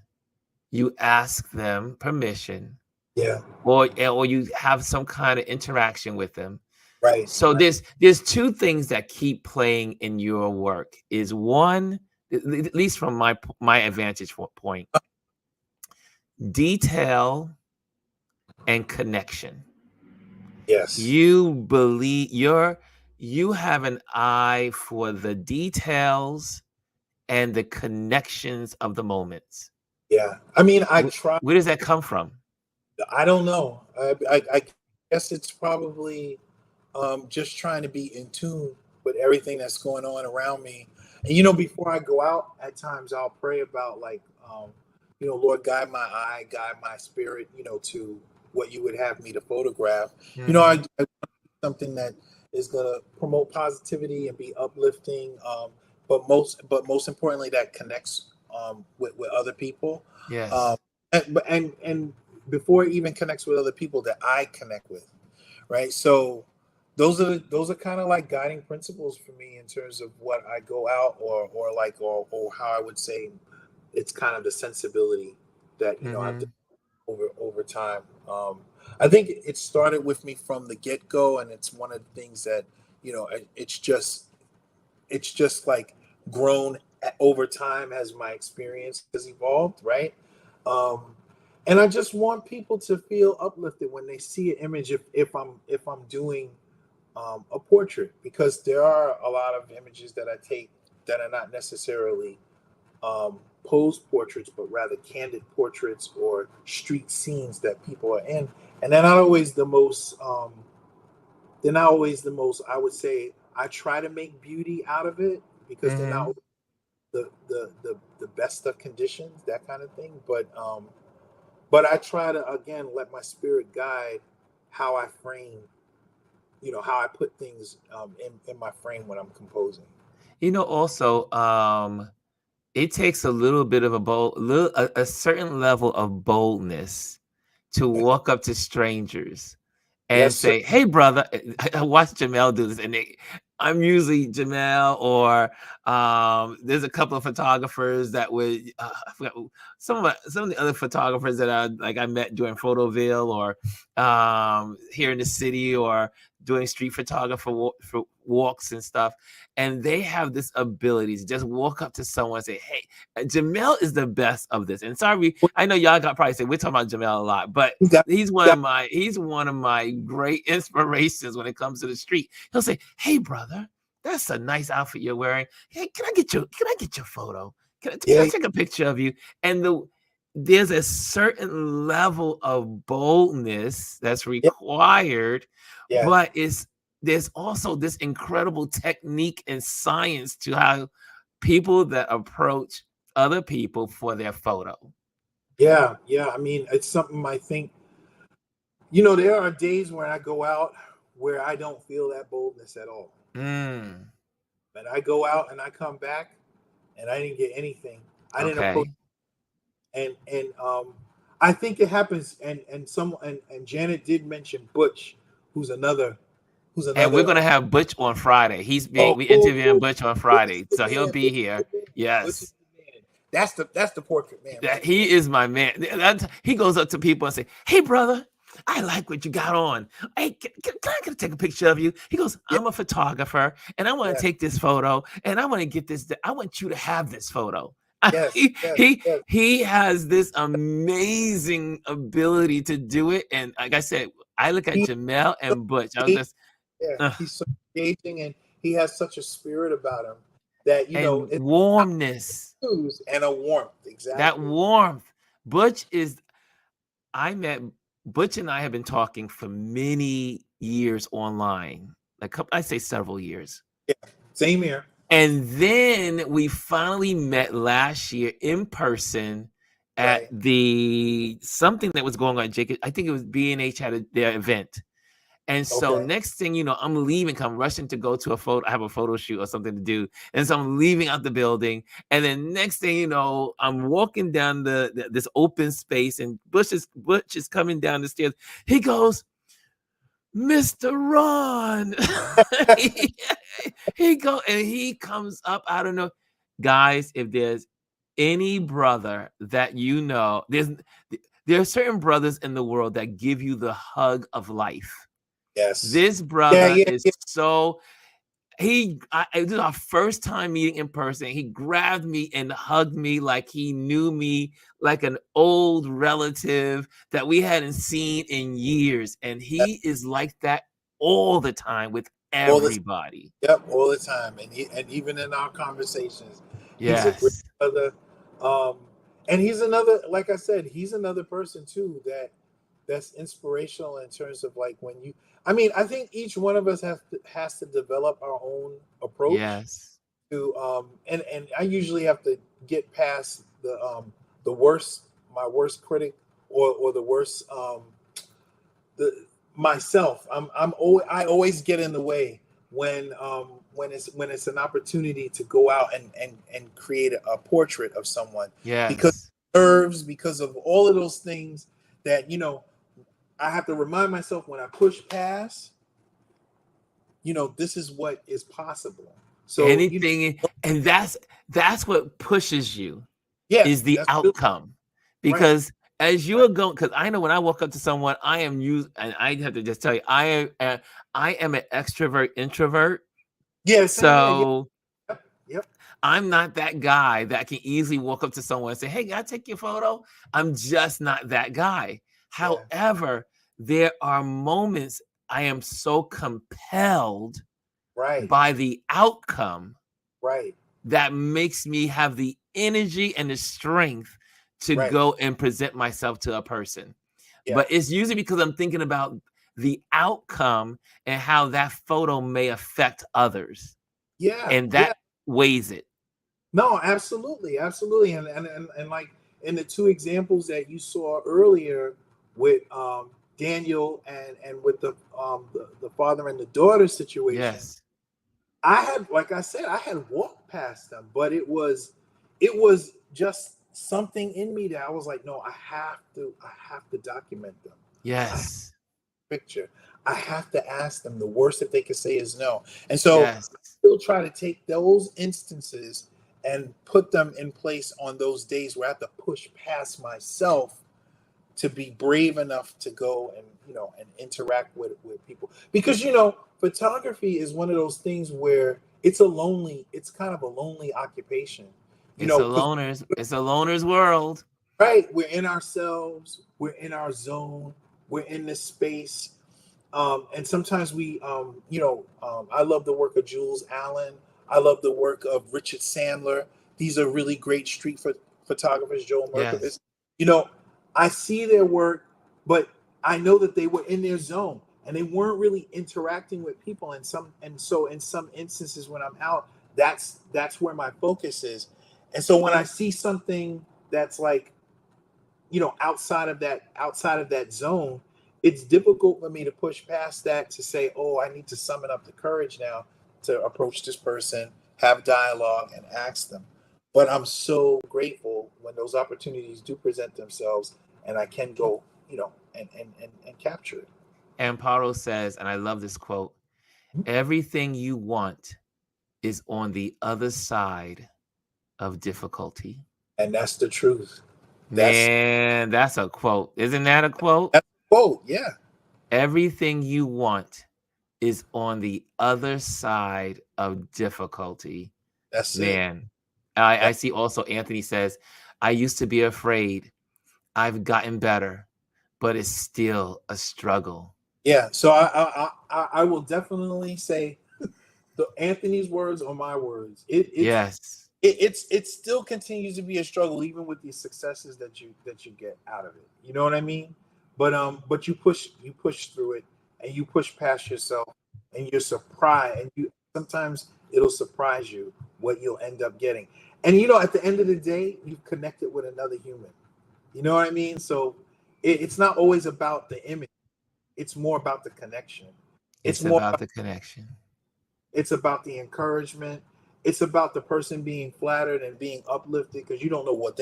you ask them permission, Yeah. or you have some kind of interaction with them. Right. So Right. there's two things that keep playing in your work. Is one, at least from my advantage point, detail and connection. Yes. You you have an eye for the details and the connections of the moments. Yeah. I mean, I Wh- try. Where does that come from? I don't know. I guess it's probably just trying to be in tune with everything that's going on around me. And before I go out, at times I'll pray about like, Lord, guide my eye, guide my spirit, to what you would have me to photograph. I something that is going to promote positivity and be uplifting, but most importantly, that connects with other people. Yes. Um, and before it even connects with other people, that I connect with, right? So those are kind of like guiding principles for me in terms of what I go out or how I would say it's kind of the sensibility that I've Mm-hmm. over time. I think it started with me from the get go, and it's one of the things that it's just like grown over time as my experience has evolved, right? Um, and I just want people to feel uplifted when they see an image if I'm doing a portrait, because there are a lot of images that I take that are not necessarily posed portraits, but rather candid portraits or street scenes that people are in, and they're not always the most. I would say I try to make beauty out of it because they're Mm-hmm. not the best of conditions, that kind of thing. But I try to again let my spirit guide how I frame, how I put things in my frame when I'm composing. Also, it takes a little bit of a certain level of boldness to walk up to strangers and Yes, sir. say, "Hey, brother." I watched Jamel do this, and I'm usually Jamel, or there's a couple of photographers that would I forgot some of the other photographers that I met during Photoville, or here in the city, or doing street photography for walks and stuff, and they have this ability to just walk up to someone and say, "Hey." Jamel is the best of this, and sorry, I know y'all got probably say we're talking about Jamel a lot, but You got, he's one of my great inspirations when it comes to the street. He'll say, "Hey, brother, that's a nice outfit you're wearing. Hey, can I get your photo? Can I yeah, take a picture of you?" And there's a certain level of boldness that's yeah, required, yeah, but there's also this incredible technique and science to how people that approach other people for their photo. yeah, yeah. I mean, it's something I think. There are days when I go out where I don't feel that boldness at all. Mm, And I go out and I come back and I didn't get anything. I didn't approach, okay. and I think it happens. And Janet did mention Butch, who's another who's And we're another. gonna have Butch on Friday. Oh, We cool, interviewing cool. Butch on Butch is Friday, the so he'll man. be Butch is here. the man. Butch is Yes, the man. That's the portrait man right there. he is my man. He goes up to people and say, "Hey, brother, I like what you got on. Hey, can I take a picture of you?" He goes, Yeah, "I'm a photographer, and I want to yeah, take this photo, and I want to get this. I want you to have this photo." yes, he yes, he yes. he has this amazing ability to do it, and like I said, I look at He's Jamel so and Butch. I was engaging. just Yeah, he's so engaging, and he has such a spirit about him that and it's warmness, news and a warmth. that Exactly. warmth. Butch is. I met Butch and I have been talking for many years online, I say several years. Yeah. Same here. And then we finally met last year in person at Right. the something that was going on at Jacob. I think it was B&H had their event. And so Okay. next thing you know, I'm leaving, I'm rushing to go to a photo. I have a photo shoot or something to do. And so I'm leaving out the building. And then next thing you know, I'm walking down this open space, and Butch is coming down the stairs. He goes, "Mr. Ron." he, he comes up out of no. Guys, if there's any brother that there are certain brothers in the world that give you the hug of life. Yes. This Yeah. brother Yeah. is Yeah. so This is our first time meeting in person. He grabbed me and hugged me like he knew me, like an old relative that we hadn't seen in years. And he is like that all the time with All the everybody. Yep, all the time, and even in our conversations, he's a great Yes. brother. Um, and he's another, like I said, he's another person too that's inspirational in terms of like when you. I mean, I think each one of us has to develop our own approach Yes. to, and I usually have to get past the worst, my worst critic, or the worst, the myself. I always get in the way when it's an opportunity to go out and create a portrait of someone, because Yes. nerves, because of all of those things that I have to remind myself when I push past, this is what is possible. So Anything, and that's what pushes you. yeah, Is the that's really outcome. right. Because as you Right. are going, because I know when I walk up to someone, I am used, and I have to just tell you, I am an extrovert introvert. Yeah, same here. Yeah. So Yep. Yep. I'm not that guy that can easily walk up to someone and say, "Hey, can I take your photo?" I'm just not that guy. Yeah. However, there are moments I am so compelled Right. by the outcome Right. that makes me have the energy and the strength to Right. go and present myself to a person. Yeah. But it's usually because I'm thinking about the outcome and how that photo may affect others. Yeah. And Yeah. that weighs it. No, absolutely, absolutely, and like in the two examples that you saw earlier with Daniel and with the father and the daughter situation, Yes. I had, like I said, I had walked past them, but it was just something in me that I was like, no, I have to document them. I Yes. picture. I have to ask them. The worst that they could say is no. And so Yes. I still try to take those instances and put them in place on those days where I have to push past myself to be brave enough to go and and interact with people, because photography is one of those things where it's kind of a lonely occupation, because It's a loner's world. right, we're in ourselves, we're in our zone, we're in this space. And sometimes I love the work of Jules Allen. I love the work of Richard Sandler. These are really great photographers. Joel Merkovitz. Yes. You know, I see their work, but I know that they were in their zone and they weren't really interacting with people. So in some instances when I'm out, that's where my focus is. And so when I see something that's like outside of that zone, it's difficult for me to push past that to say, oh, I need to summon up the courage now to approach this person, have dialogue, and ask them. But I'm so grateful when those opportunities do present themselves and I can go, and capture it. Amparo says, and I love this quote, everything you want is on the other side of difficulty. And that's the truth. That's Man, that's a quote. Isn't that a quote? that's a quote. Yeah, Everything you want is on the other side of difficulty. that's it. Man, I That, see also Anthony says, I used to be afraid. I've gotten better, but it's still a struggle. yeah. So I will definitely say the Anthony's words are my words. Yes. It still continues to be a struggle even with the successes that you get out of it. You know what I mean? But you push through it and you push past yourself and you're surprised, and you sometimes it'll surprise you what you'll end up getting. And at the end of the day, you've connected with another human. You know what I mean? So it's not always about the image. It's more about the connection. It's It's more about the connection. It's about the encouragement. It's about the person being flattered and being uplifted because you don't know what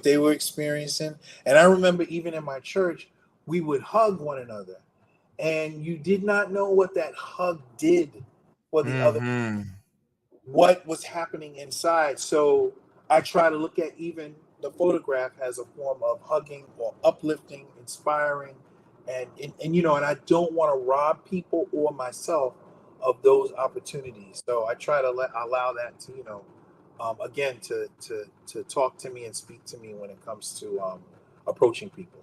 they were experiencing. And I remember even in my church, we would hug one another, and you did not know what that hug did for the other, Mm-hmm. what was happening inside. So I try to look at even the photograph as a form of hugging or uplifting, inspiring, and I don't want to rob people or myself of those opportunities. So I try to allow that to, again, to talk to me and speak to me when it comes to approaching people.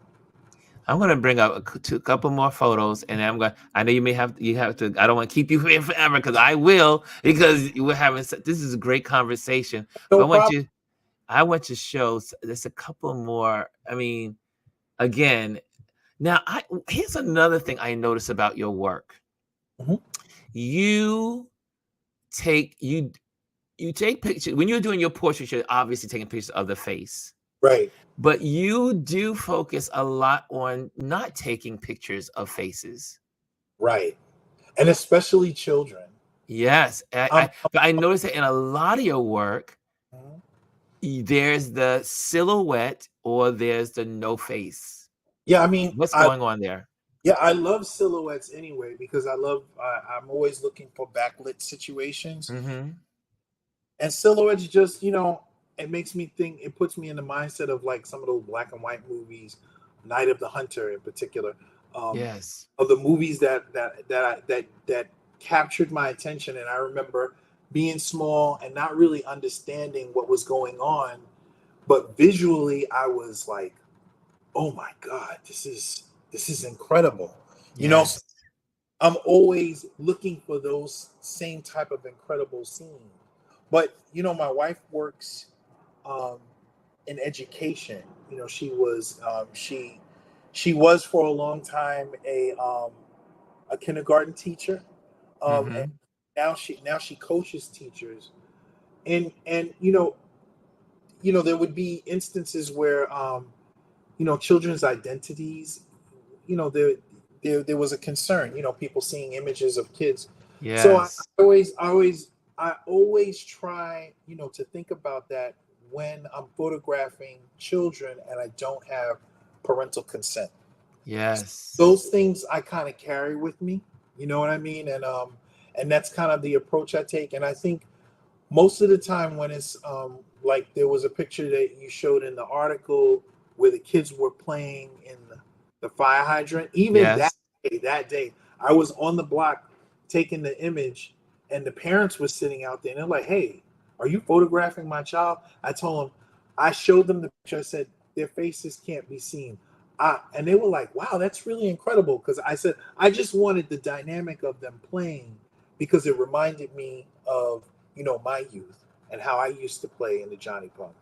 I'm gonna bring up a couple more photos, and I'm going. I know you have to. I don't want to keep you here forever because I will, because we're having. This is a great conversation, but No problem. I want to show. There's a couple more. I mean, again, now here's another thing I notice about your work. Mhm. You take you take pictures when you're doing your portrait. You're obviously taking pictures of the face. Right, But you do focus a lot on not taking pictures of faces. right, and especially children. Yes, Um, but I noticed that in a lot of your work, mhm. there's the silhouette or there's the no face. Yeah, I mean, What's going on there? I love silhouettes anyway because I'm always looking for backlit situations, Mhm. and silhouettes just, it makes me think. It puts me in the mindset of like some of those black and white movies, Night of the Hunter in particular, um, Yes. of the movies that captured my attention. And I remember being small and not really understanding what was going on, but visually I was like, oh my god, this is incredible. So Yes. I'm always looking for those same type of incredible scenes. But my wife works um, in education. She was for a long time a kindergarten teacher, and Mhm. now she coaches teachers. And there would be instances where children's identities, there was a concern, people seeing images of kids. So I Yes. always I always I always try, to think about that when I'm photographing children and I don't have parental consent. Yes. Those things I kind of carry with me, you know what I mean? And that's kind of the approach I take. And I think most of the time when it's like there was a picture that you showed in the article where the kids were playing in the fire hydrant. Even Yes. that day I was on the block taking the image, and the parents were sitting out there and they're like, hey, are you photographing my child? I told them, I showed them the picture. I said their faces can't be seen. And they were like, wow, that's really incredible, because I said I just wanted the dynamic of them playing because it reminded me of my youth and how I used to play in the Johnny Pump.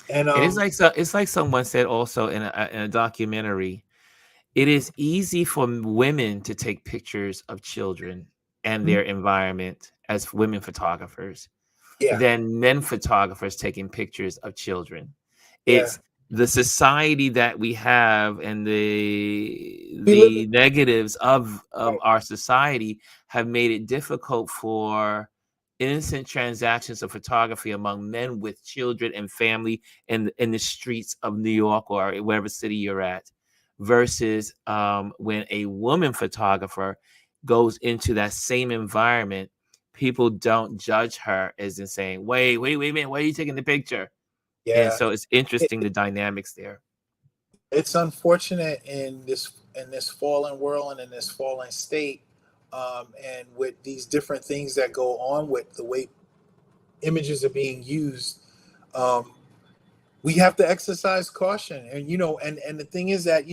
And And it's like someone said also in a documentary. It is easy for women to take pictures of children and mhm, their environment as women photographers yeah, than men photographers taking pictures of children. yeah, It's the society that we have and we live in the negatives of right, our society have made it difficult for innocent transactions of photography among men with children and family in the streets of New York or wherever city you're at, versus when a woman photographer goes into that same environment, people don't judge her as in saying, wait a minute, why are you taking the picture? And yeah. so it's It, interesting the dynamics there. it's unfortunate in this fallen world and in this fallen state, and with these different things that go on with the way images are being used. Um, we have to exercise caution, and and the thing is that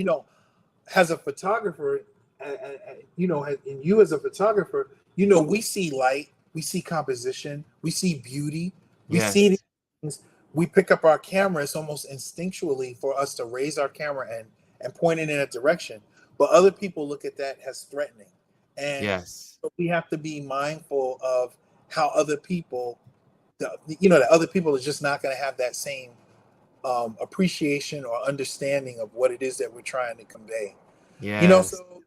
as a photographer, and you as a photographer, we see light, we see composition, we see beauty, we see these Yes. things. We pick up our camera. It's almost instinctually for us to raise our camera and point it in a direction. But other people look at that as threatening, and Yes. so we have to be mindful of how other people, that other people are just not going to have that same appreciation or understanding of what it is that we're trying to convey. Yes. So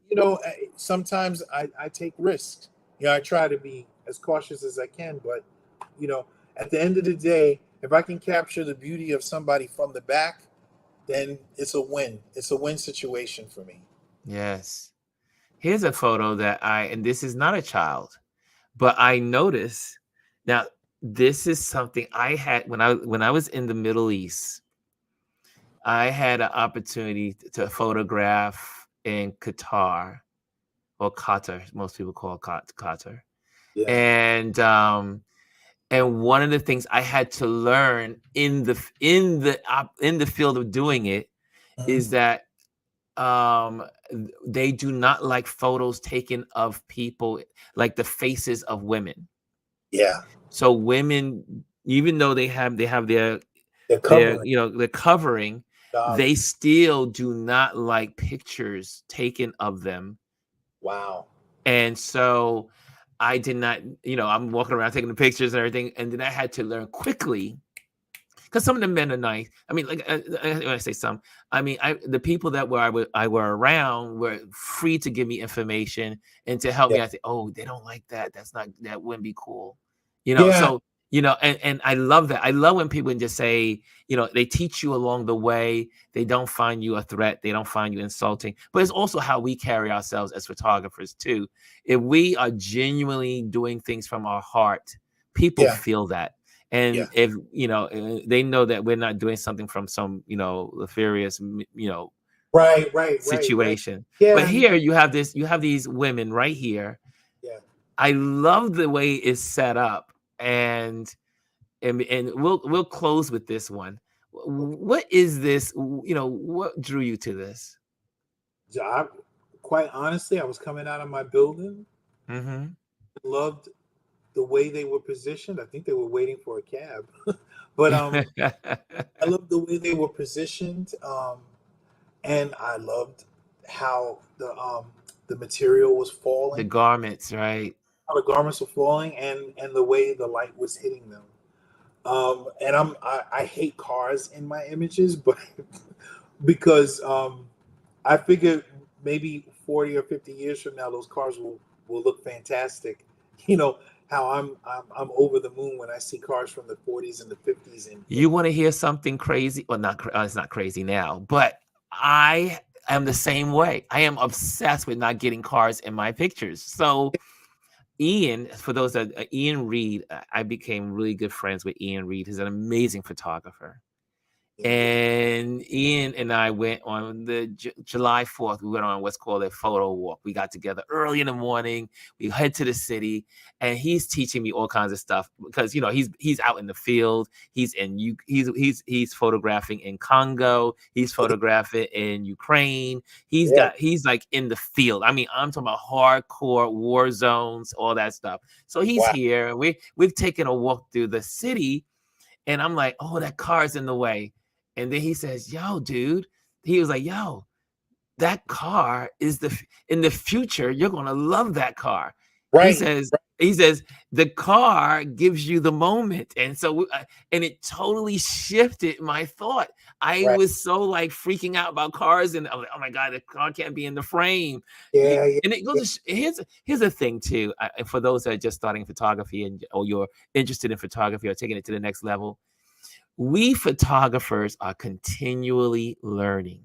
sometimes I take risks. I try to be as cautious as I can, but you know, at the end of the day, if I can capture the beauty of somebody from the back, then it's a win. It's a win situation for me. Yes. Here's a photo that and this is not a child, but I noticed now this is something I had when I was in the Middle East. I had an opportunity to photograph in Qatar, or Qatar, most people call it Qatar. Yeah. And one of the things I had to learn in the field of doing it is Mhm. that they do not like photos taken of people, like the faces of women. Yeah. So women, even though they have They're their, covering. their covering, Golly. they still do not like pictures taken of them. Wow. And so I did not, I'm walking around taking the pictures and everything, and then I had to learn quickly, because some of the men are nice. I mean, like, when I say some, I mean, the people that I were around were free to give me information and to help Yeah. me. I say, oh, they don't like that. That wouldn't be cool, Yeah. So and I love that. I love when people can just say, they teach you along the way. They don't find you a threat. They don't find you insulting. But it's also how we carry ourselves as photographers too. If we are genuinely doing things from our heart, people Yeah. feel that. Yeah. And if they know that we're not doing something from some nefarious Right. Right. Right. Right. situation. Yeah. But here you have these women right here. Yeah. I love the way it's set up, and we'll close with this one. Okay. What is this? What drew you to this? So quite honestly, I was coming out of my building, Mm-hmm. loved the way they were positioned. I think they were waiting for a cab, but I loved the way they were positioned, and I loved how the material was The falling, garments, right? how the garments were falling, and the way the light was hitting them. And I hate cars in my images, but because I figure maybe 40 or 50 years from now, those cars will look fantastic. You know how I'm over the moon when I see cars from the 40s and the 50s, and You want to hear something crazy? Well, it's not crazy now, but I am the same way. I am obsessed with not getting cars in my pictures. So Ian, for those that Ian Reed, I became really good friends with Ian Reed. He's an amazing photographer. yeah, And Ian and I went on the July 4th. We went on what's called a photo walk. We got together early in the morning. We head to the city, and he's teaching me all kinds of stuff because he's out in the field. He's photographing in Congo. He's photographing in Ukraine. yeah, He's like in the field. I mean, I'm talking about hardcore war zones, all that stuff. So he's wow, here. We've taken a walk through the city, and I'm like, oh, that car's in the way. And then he says, yo, dude, he was like, yo, that car is in the future, you're going to love that car. He right, says, he says, the car gives you the moment. And so, and it totally shifted my thought. I right, was so like freaking out about cars, and I'm like, oh my God, the car can't be in the frame. yeah, yeah, And it yeah, goes, here's a thing too. For those that are just starting photography, or you're interested in photography or taking it to the next level, we photographers are continually learning.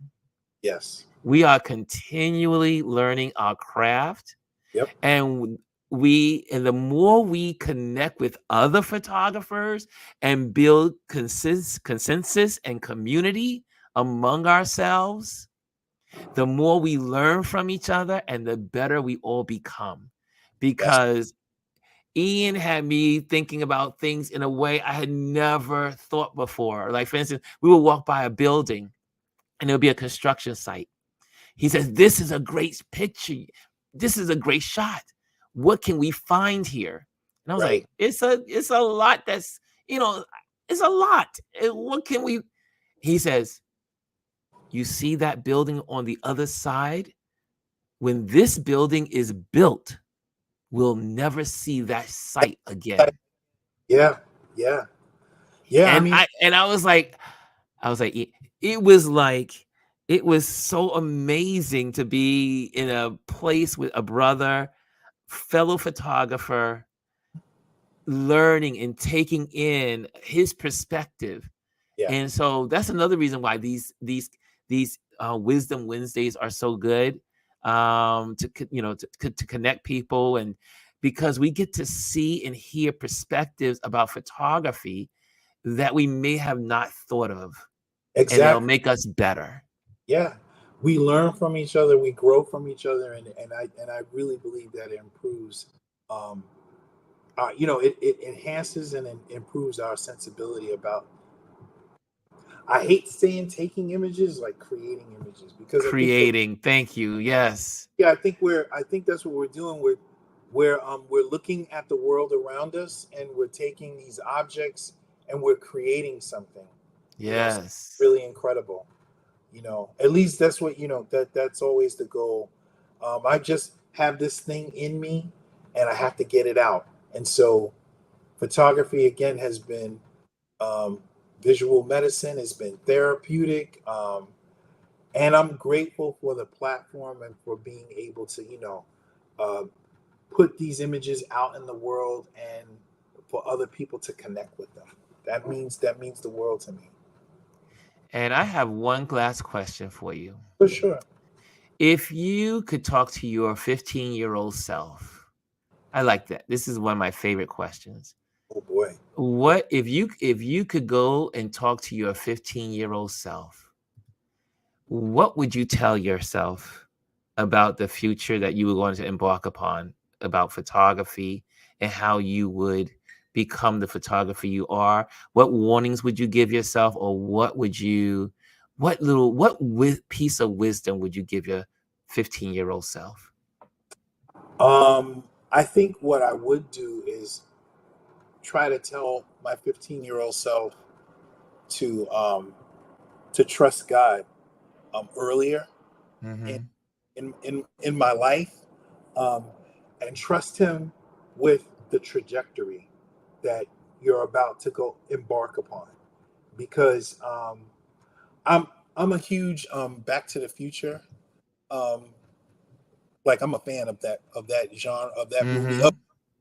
yes, We are continually learning our craft, yep, and the more we connect with other photographers and build consensus and community among ourselves, the more we learn from each other and the better we all become. that's Because Ian had me thinking about things in a way I had never thought before. Like, for instance, we would walk by a building and there would be a construction site. He says, this is a great picture. This is a great shot. What can we find here? And I was right, like, it's a lot it's a lot. What can we? He says, you see that building on the other side? When this building is built, we'll never see that site again. yeah, yeah, yeah. I And mean, I was like, it was so amazing to be in a place with a brother, fellow photographer, learning and taking in his perspective. yeah, And so that's another reason why these Wisdom Wednesdays are so good, to connect people, and because we get to see and hear perspectives about photography that we may have not thought of, and it'll exactly. make us better. Yeah, we learn from each other, we grow from each other, and I really believe that it improves um, it enhances and improves our sensibility about. I hate saying taking images, like creating images, because I think Creating. Thank you. Yes. yeah, I think that's what we're doing. We're looking at the world around us, and we're taking these objects and we're creating something, something Yes. really incredible. At least that's what that's always the goal. I just have this thing in me, and I have to get it out. And so, photography again has been um, visual medicine, has been therapeutic. And I'm grateful for the platform and for being able to, uh, put these images out in the world and for other people to connect with them. That means the world to me. And I have one last question for you. For sure. If you could talk to your 15-year-old self, I like that. This is one of my favorite questions. Oh boy. What if you could go and talk to your 15-year-old self? What would you tell yourself about the future that you were going to embark upon, about photography and how you would become the photographer you are? What warnings would you give yourself, or piece of wisdom would you give your 15-year-old self? I think what I would do is try to tell my 15-year-old self to to trust God earlier in Mhm. in my life, um, and trust Him with the trajectory that you're about to go embark upon. Because I'm I'm a huge Back to the Future. Um, like I'm a fan of that genre Mhm.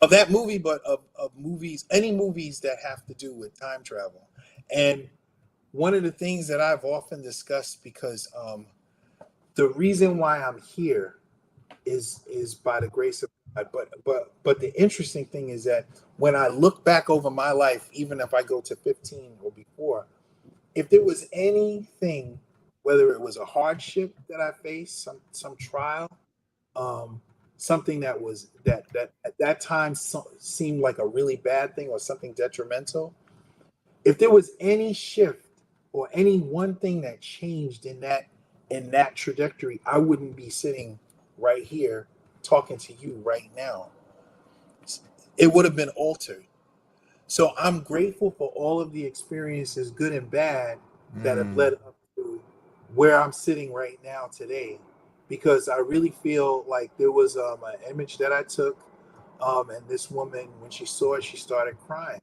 of that movie, but of movies, any movies that have to do with time travel. And one of the things that I've often discussed, because the reason why I'm here is by the grace of God. But the interesting thing is that when I look back over my life, even if I go to 15 or before, if there was anything, whether it was a hardship that I faced, some trial, um, something that at that time seemed like a really bad thing or something detrimental, if there was any shift or any one thing that changed in that trajectory, I wouldn't be sitting right here talking to you right now. It would have been altered. So I'm grateful for all of the experiences, good and bad, that have led Mm. up to where I'm sitting right now today, because I really feel like there was an image that I took, and this woman, when she saw it, she started crying,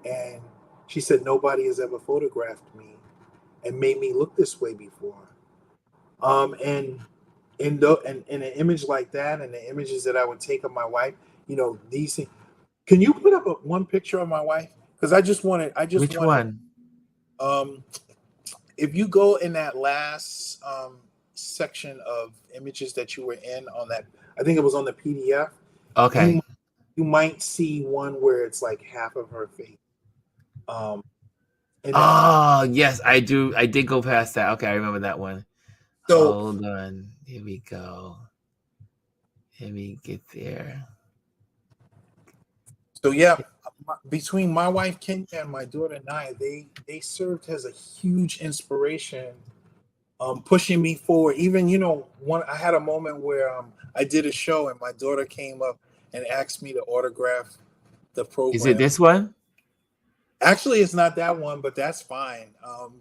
and she said, "Nobody has ever photographed me and made me look this way before." And in an image like that, and the images that I would take of my wife, these things. Can you put up one picture of my wife? Because I just Which wanted, one? um, if you go in that last section of images that you were in on that, I think it was on the PDF. Okay. You you might see one where it's like half of her face. Um, in that, Oh, yes, I do. I did go past that. Okay, I remember that one. so Hold on. Here we go. Let me get there. so yeah, between my wife Kenya and my daughter Naya, they served as a huge inspiration, pushing me forward. Even one I had a moment where I did a show and my daughter came up and asked me to autograph the Is it program. this one? Actually, it's not that one, but that's fine.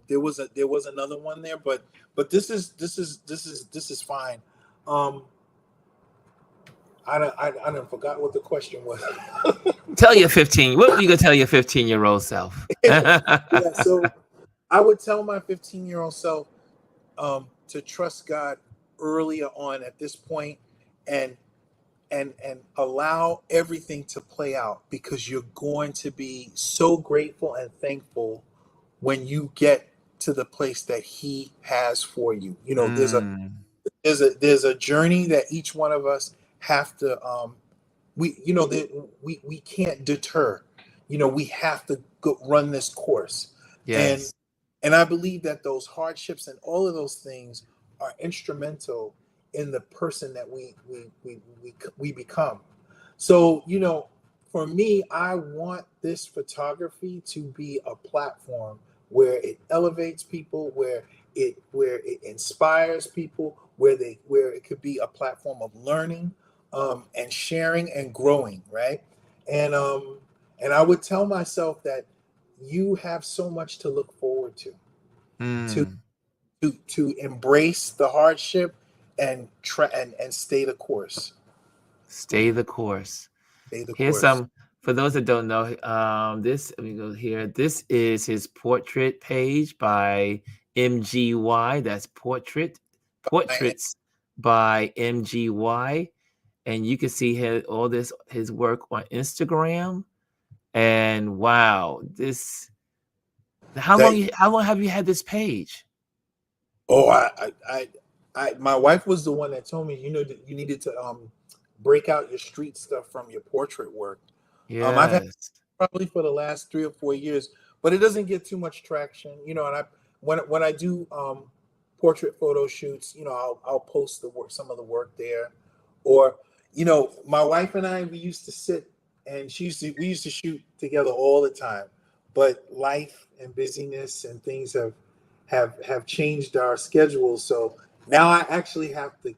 There was another one there, but this is fine. Um, I don't forgot what the question was. Tell your 15. What were you gonna tell your 15-year-old self? Yeah, so I would tell my 15-year-old self to trust God earlier on at this point, and and allow everything to play out, because you're going to be so grateful and thankful when you get to the place that He has for you. Mm, There's a journey that each one of us have to we can't deter. We have to go run this course. and yes. and I believe that those hardships and all of those things are instrumental in the person that we become. So for me, I want this photography to be a platform where it elevates people, where it inspires people, where it could be a platform of learning, and sharing and growing, right? And and I would tell myself that you have so much to look forward to Mm, to embrace the hardship and try and stay the course. stay the course. Stay the Here's course. some for those that don't know. This let me go here. This is his portrait page by MGY. That's portraits by MGY, and you can see all his work on Instagram. And wow, this That how long have you had this page? oh, my wife was the one that told me, that you needed to break out your street stuff from your portrait work. I've had Yes. probably for the last 3 or 4 years, but it doesn't get too much traction, And when I do portrait photo shoots, I'll post the work, some of the work there, or my wife and I, we used to sit and we used to shoot together all the time, but life and busyness and things have changed our schedules. So now I actually have to.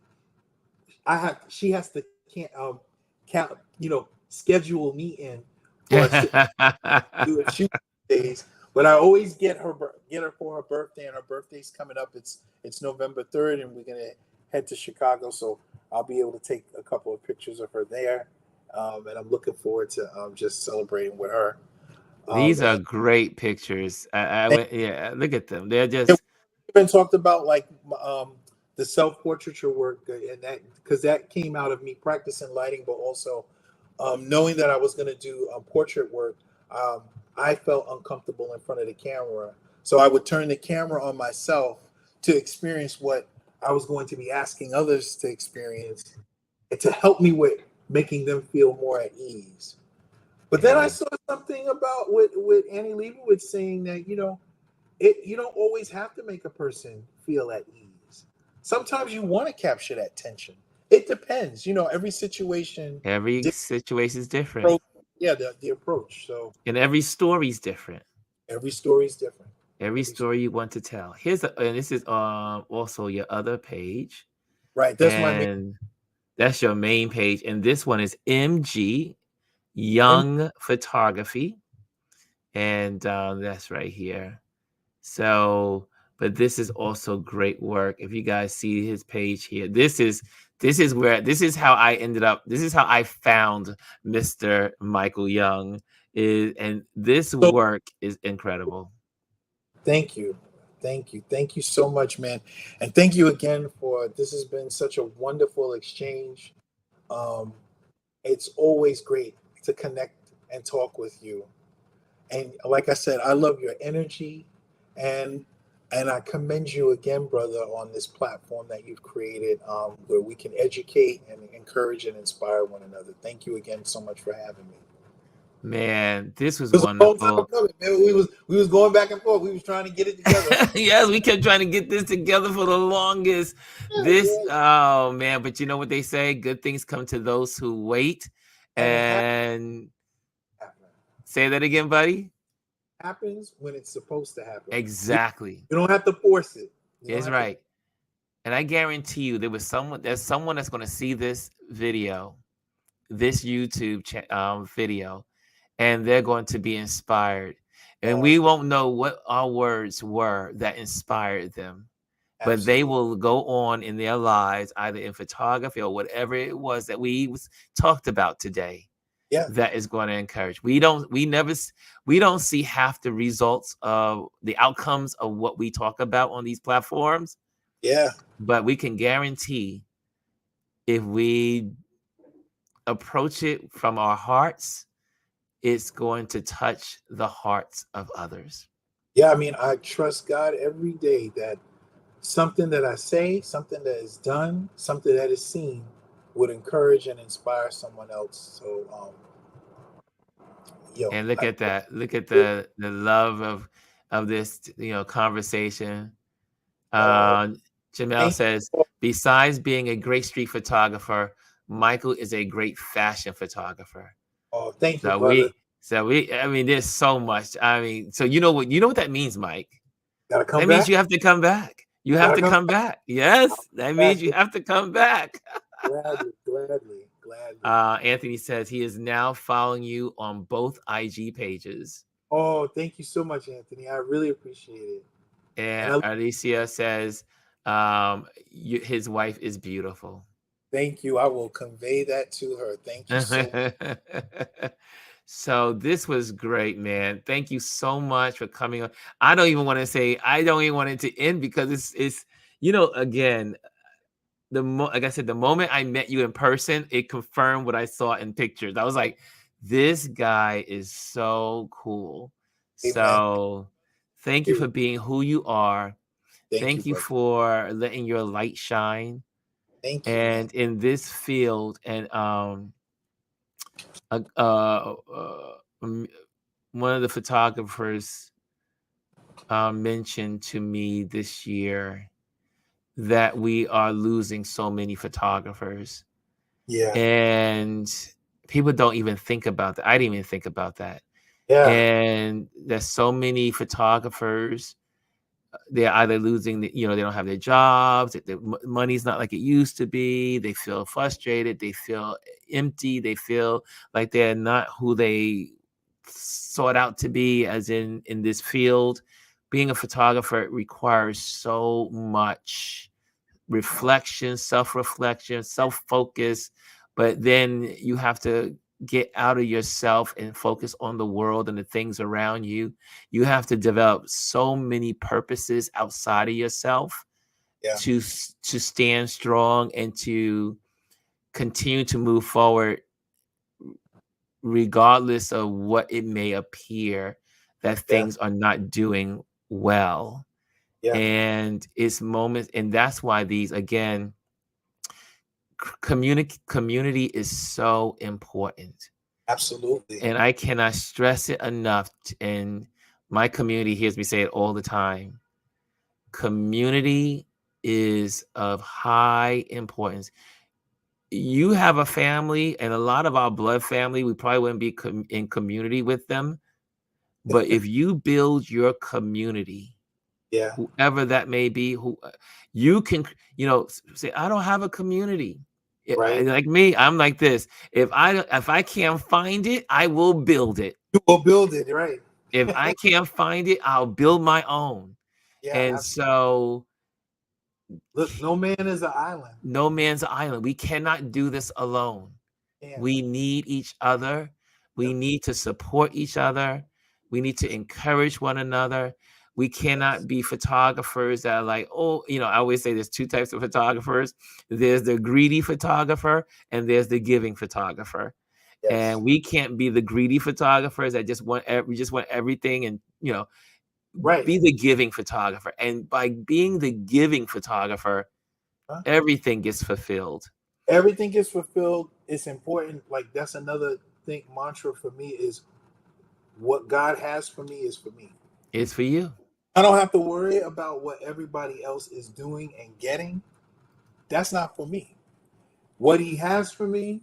She has to can't count. Schedule me in for us to do a shoot days. But I always get her for her birthday, and her birthday's coming up. It's November 3rd, and we're gonna head to Chicago. So I'll be able to take a couple of pictures of her there, and I'm looking forward to just celebrating with her. These are And great pictures. I went, yeah, look at them. They're we just even talked about like the self portraiture work, and that because that came out of me practicing lighting, but also knowing that I was going to do portrait work. Um, I felt uncomfortable in front of the camera, so I would turn the camera on myself to experience what I was going to be asking others to experience, and to help me with making them feel more at ease. But then I yeah. saw something about with Annie Leibovitz saying that you don't always have to make a person feel at ease. Sometimes you want to capture that tension. It depends. Every situation, Every different situation is different, approach. Yeah, the approach. So and every story is different. every story is different. Every Every story you want to tell. And this is also your other page, right. That's my main and that's your main page. And this one is MG M. Young Photography, and that's right here. So, but this is also great work. If you guys see his page here, this is how I ended up. This is how I found Mr. Michael Young. And this So work is incredible. thank you, thank you so much, man, and thank you again for this. Has been such a wonderful exchange. Um, it's always great to connect and talk with you. And like I said, I love your energy, and I commend you again, brother, on this platform that you've created, where we can educate and encourage and inspire one another. Thank you again so much for having me. Man, this was It was a long time wonderful. coming, man. We was going back and forth. We was trying to get it together. Yes, we kept trying to get this together for the longest. Yeah, yeah. Oh man, but you know what they say? Good things come to those who wait. And it And say that again, buddy. happens when it's supposed to happen. Exactly. You don't have to force it. You don't It's have to. right. And I guarantee you there's someone that's going to see this video, this YouTube video, and they're going to be inspired. And we Awesome. won't know what our words were that inspired them, but they Absolutely. will go on in their lives, either in photography or whatever it was that talked about today, Yeah. that is going to encourage. We don't see half the results of the outcomes of what we talk about on these platforms, Yeah. but we can guarantee if we approach it from our hearts, it's going to touch the hearts of others. Yeah. I mean, I trust God every day that something that I say, something that is done, something that is seen would encourage and inspire someone else. So, yo, And look I, at that. Look at the love of this, conversation. oh, Uh, Jamel thank says, you. besides being a great street photographer, Michael is a great fashion photographer. Oh, thank you, So brother. I mean, there's so much. I mean, so you know what that means, Mike? Gotta come That means back. you have to come back. You have Gotta to come come back. Yes, that back. means you have to come back. Gladly, gladly, gladly. Anthony says he is now following you on both IG pages. Oh, thank you so much, Anthony. I really appreciate it. And And Alicia says his wife is beautiful. thank you. I will convey that to her. Thank you so much. So this was great, man. Thank you so much for coming on. I don't even want it to end because it's again, like I said, the moment I met you in person, it confirmed what I saw in pictures. I was like, this guy is so cool. Amen. So thank you for being who you are. Thank you, Thank you brother. for letting your light shine. Thank you, man. And in this field, and uh, uh, one of the photographers mentioned to me this year that we are losing so many photographers. Yeah. And people don't even think about that. I didn't even think about that. Yeah. And there's so many photographers. They're either losing they don't have their jobs. The money's not like it used to be. They feel frustrated. They feel empty. They feel like they're not who they sought out to be, as in this field. Being a photographer requires so much reflection, self-reflection, self-focus, but then you have to get out of yourself and focus on the world and the things around you. You have to develop so many purposes outside of yourself to stand strong and to continue to move forward regardless of what it may appear that things are not doing well. And it's moments, and that's why these, again, community is so important. Absolutely. And I cannot stress it enough. And my community hears me say it all the time. Community is of high importance. You have a family, and a lot of our blood family, we probably wouldn't be in community with them. But if you build your community, whoever that may be, who you can, say, I don't have a community. Right. Like me, I'm like this. If I can't find it, I will build it. You will build it, right? If I can't find it, I'll build my own. And so, look, no man is an island. No man's an island. We cannot do this alone. We need each other. We need to support each other. We need to encourage one another. We cannot be photographers that are like, I always say there's two types of photographers. There's the greedy photographer and there's the giving photographer. And we can't be the greedy photographers that we just want everything and, be the giving photographer. And by being the giving photographer, everything gets fulfilled. Everything gets fulfilled. It's important. Like, that's another thing, mantra for me is what God has for me is for me. It's for you. I don't have to worry about what everybody else is doing and getting. That's not for me. What he has for me,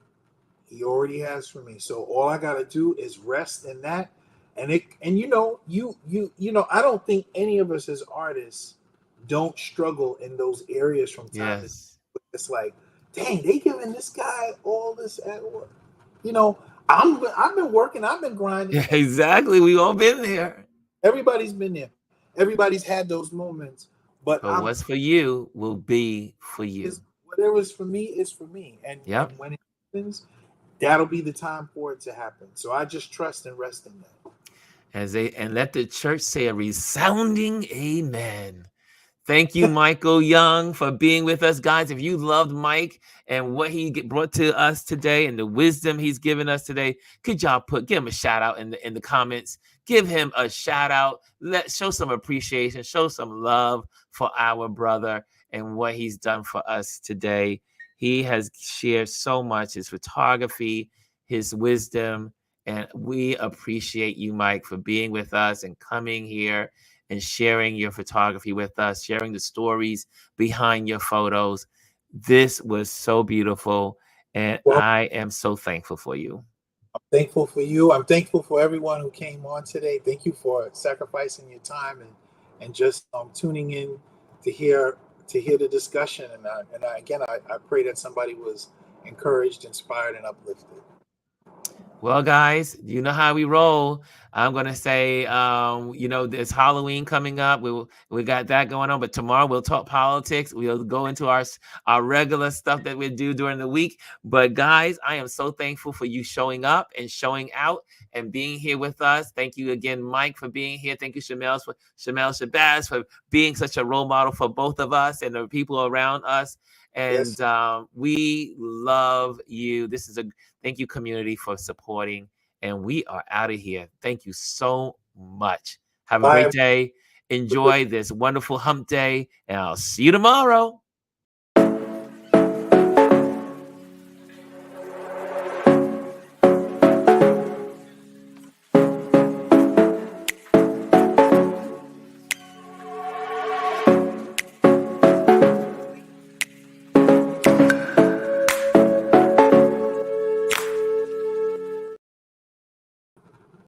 he already has for me. So all I got to do is rest in that. And I don't think any of us as artists don't struggle in those areas from time to time. It's like, dang, they giving this guy all this at work. I've been working, I've been grinding. Yeah, exactly. We all been there. Everybody's been there. Everybody's had those moments. But what's for you will be for you. Whatever is for me is for me. And when it happens, that'll be the time for it to happen. So I just trust and rest in that. And let the church say a resounding amen. Thank you, Michael Young, for being with us, guys. If you loved Mike and what he brought to us today and the wisdom he's given us today, could y'all give him a shout out in the comments? Give him a shout out. Show some appreciation, show some love for our brother and what he's done for us today. He has shared so much, his photography, his wisdom, and we appreciate you, Mike, for being with us and coming here and sharing your photography with us, sharing the stories behind your photos. This was so beautiful, and I am so thankful for you. Thankful for you. I'm thankful for everyone who came on today. Thank you for sacrificing your time and just tuning in to hear the discussion. Again, I pray that somebody was encouraged, inspired, and uplifted. Well, guys, you know how we roll. I'm gonna say, there's Halloween coming up. We got that going on, but tomorrow we'll talk politics. We'll go into our regular stuff that we do during the week. But guys, I am so thankful for you showing up and showing out and being here with us. Thank you again, Mike, for being here. Thank you, Shamel Shabazz, for being such a role model for both of us and the people around us. And Yes. we love you. Thank you, community, for supporting. And we are out of here. Thank you so much. Have a Bye. great day. Enjoy this wonderful hump day. And I'll see you tomorrow.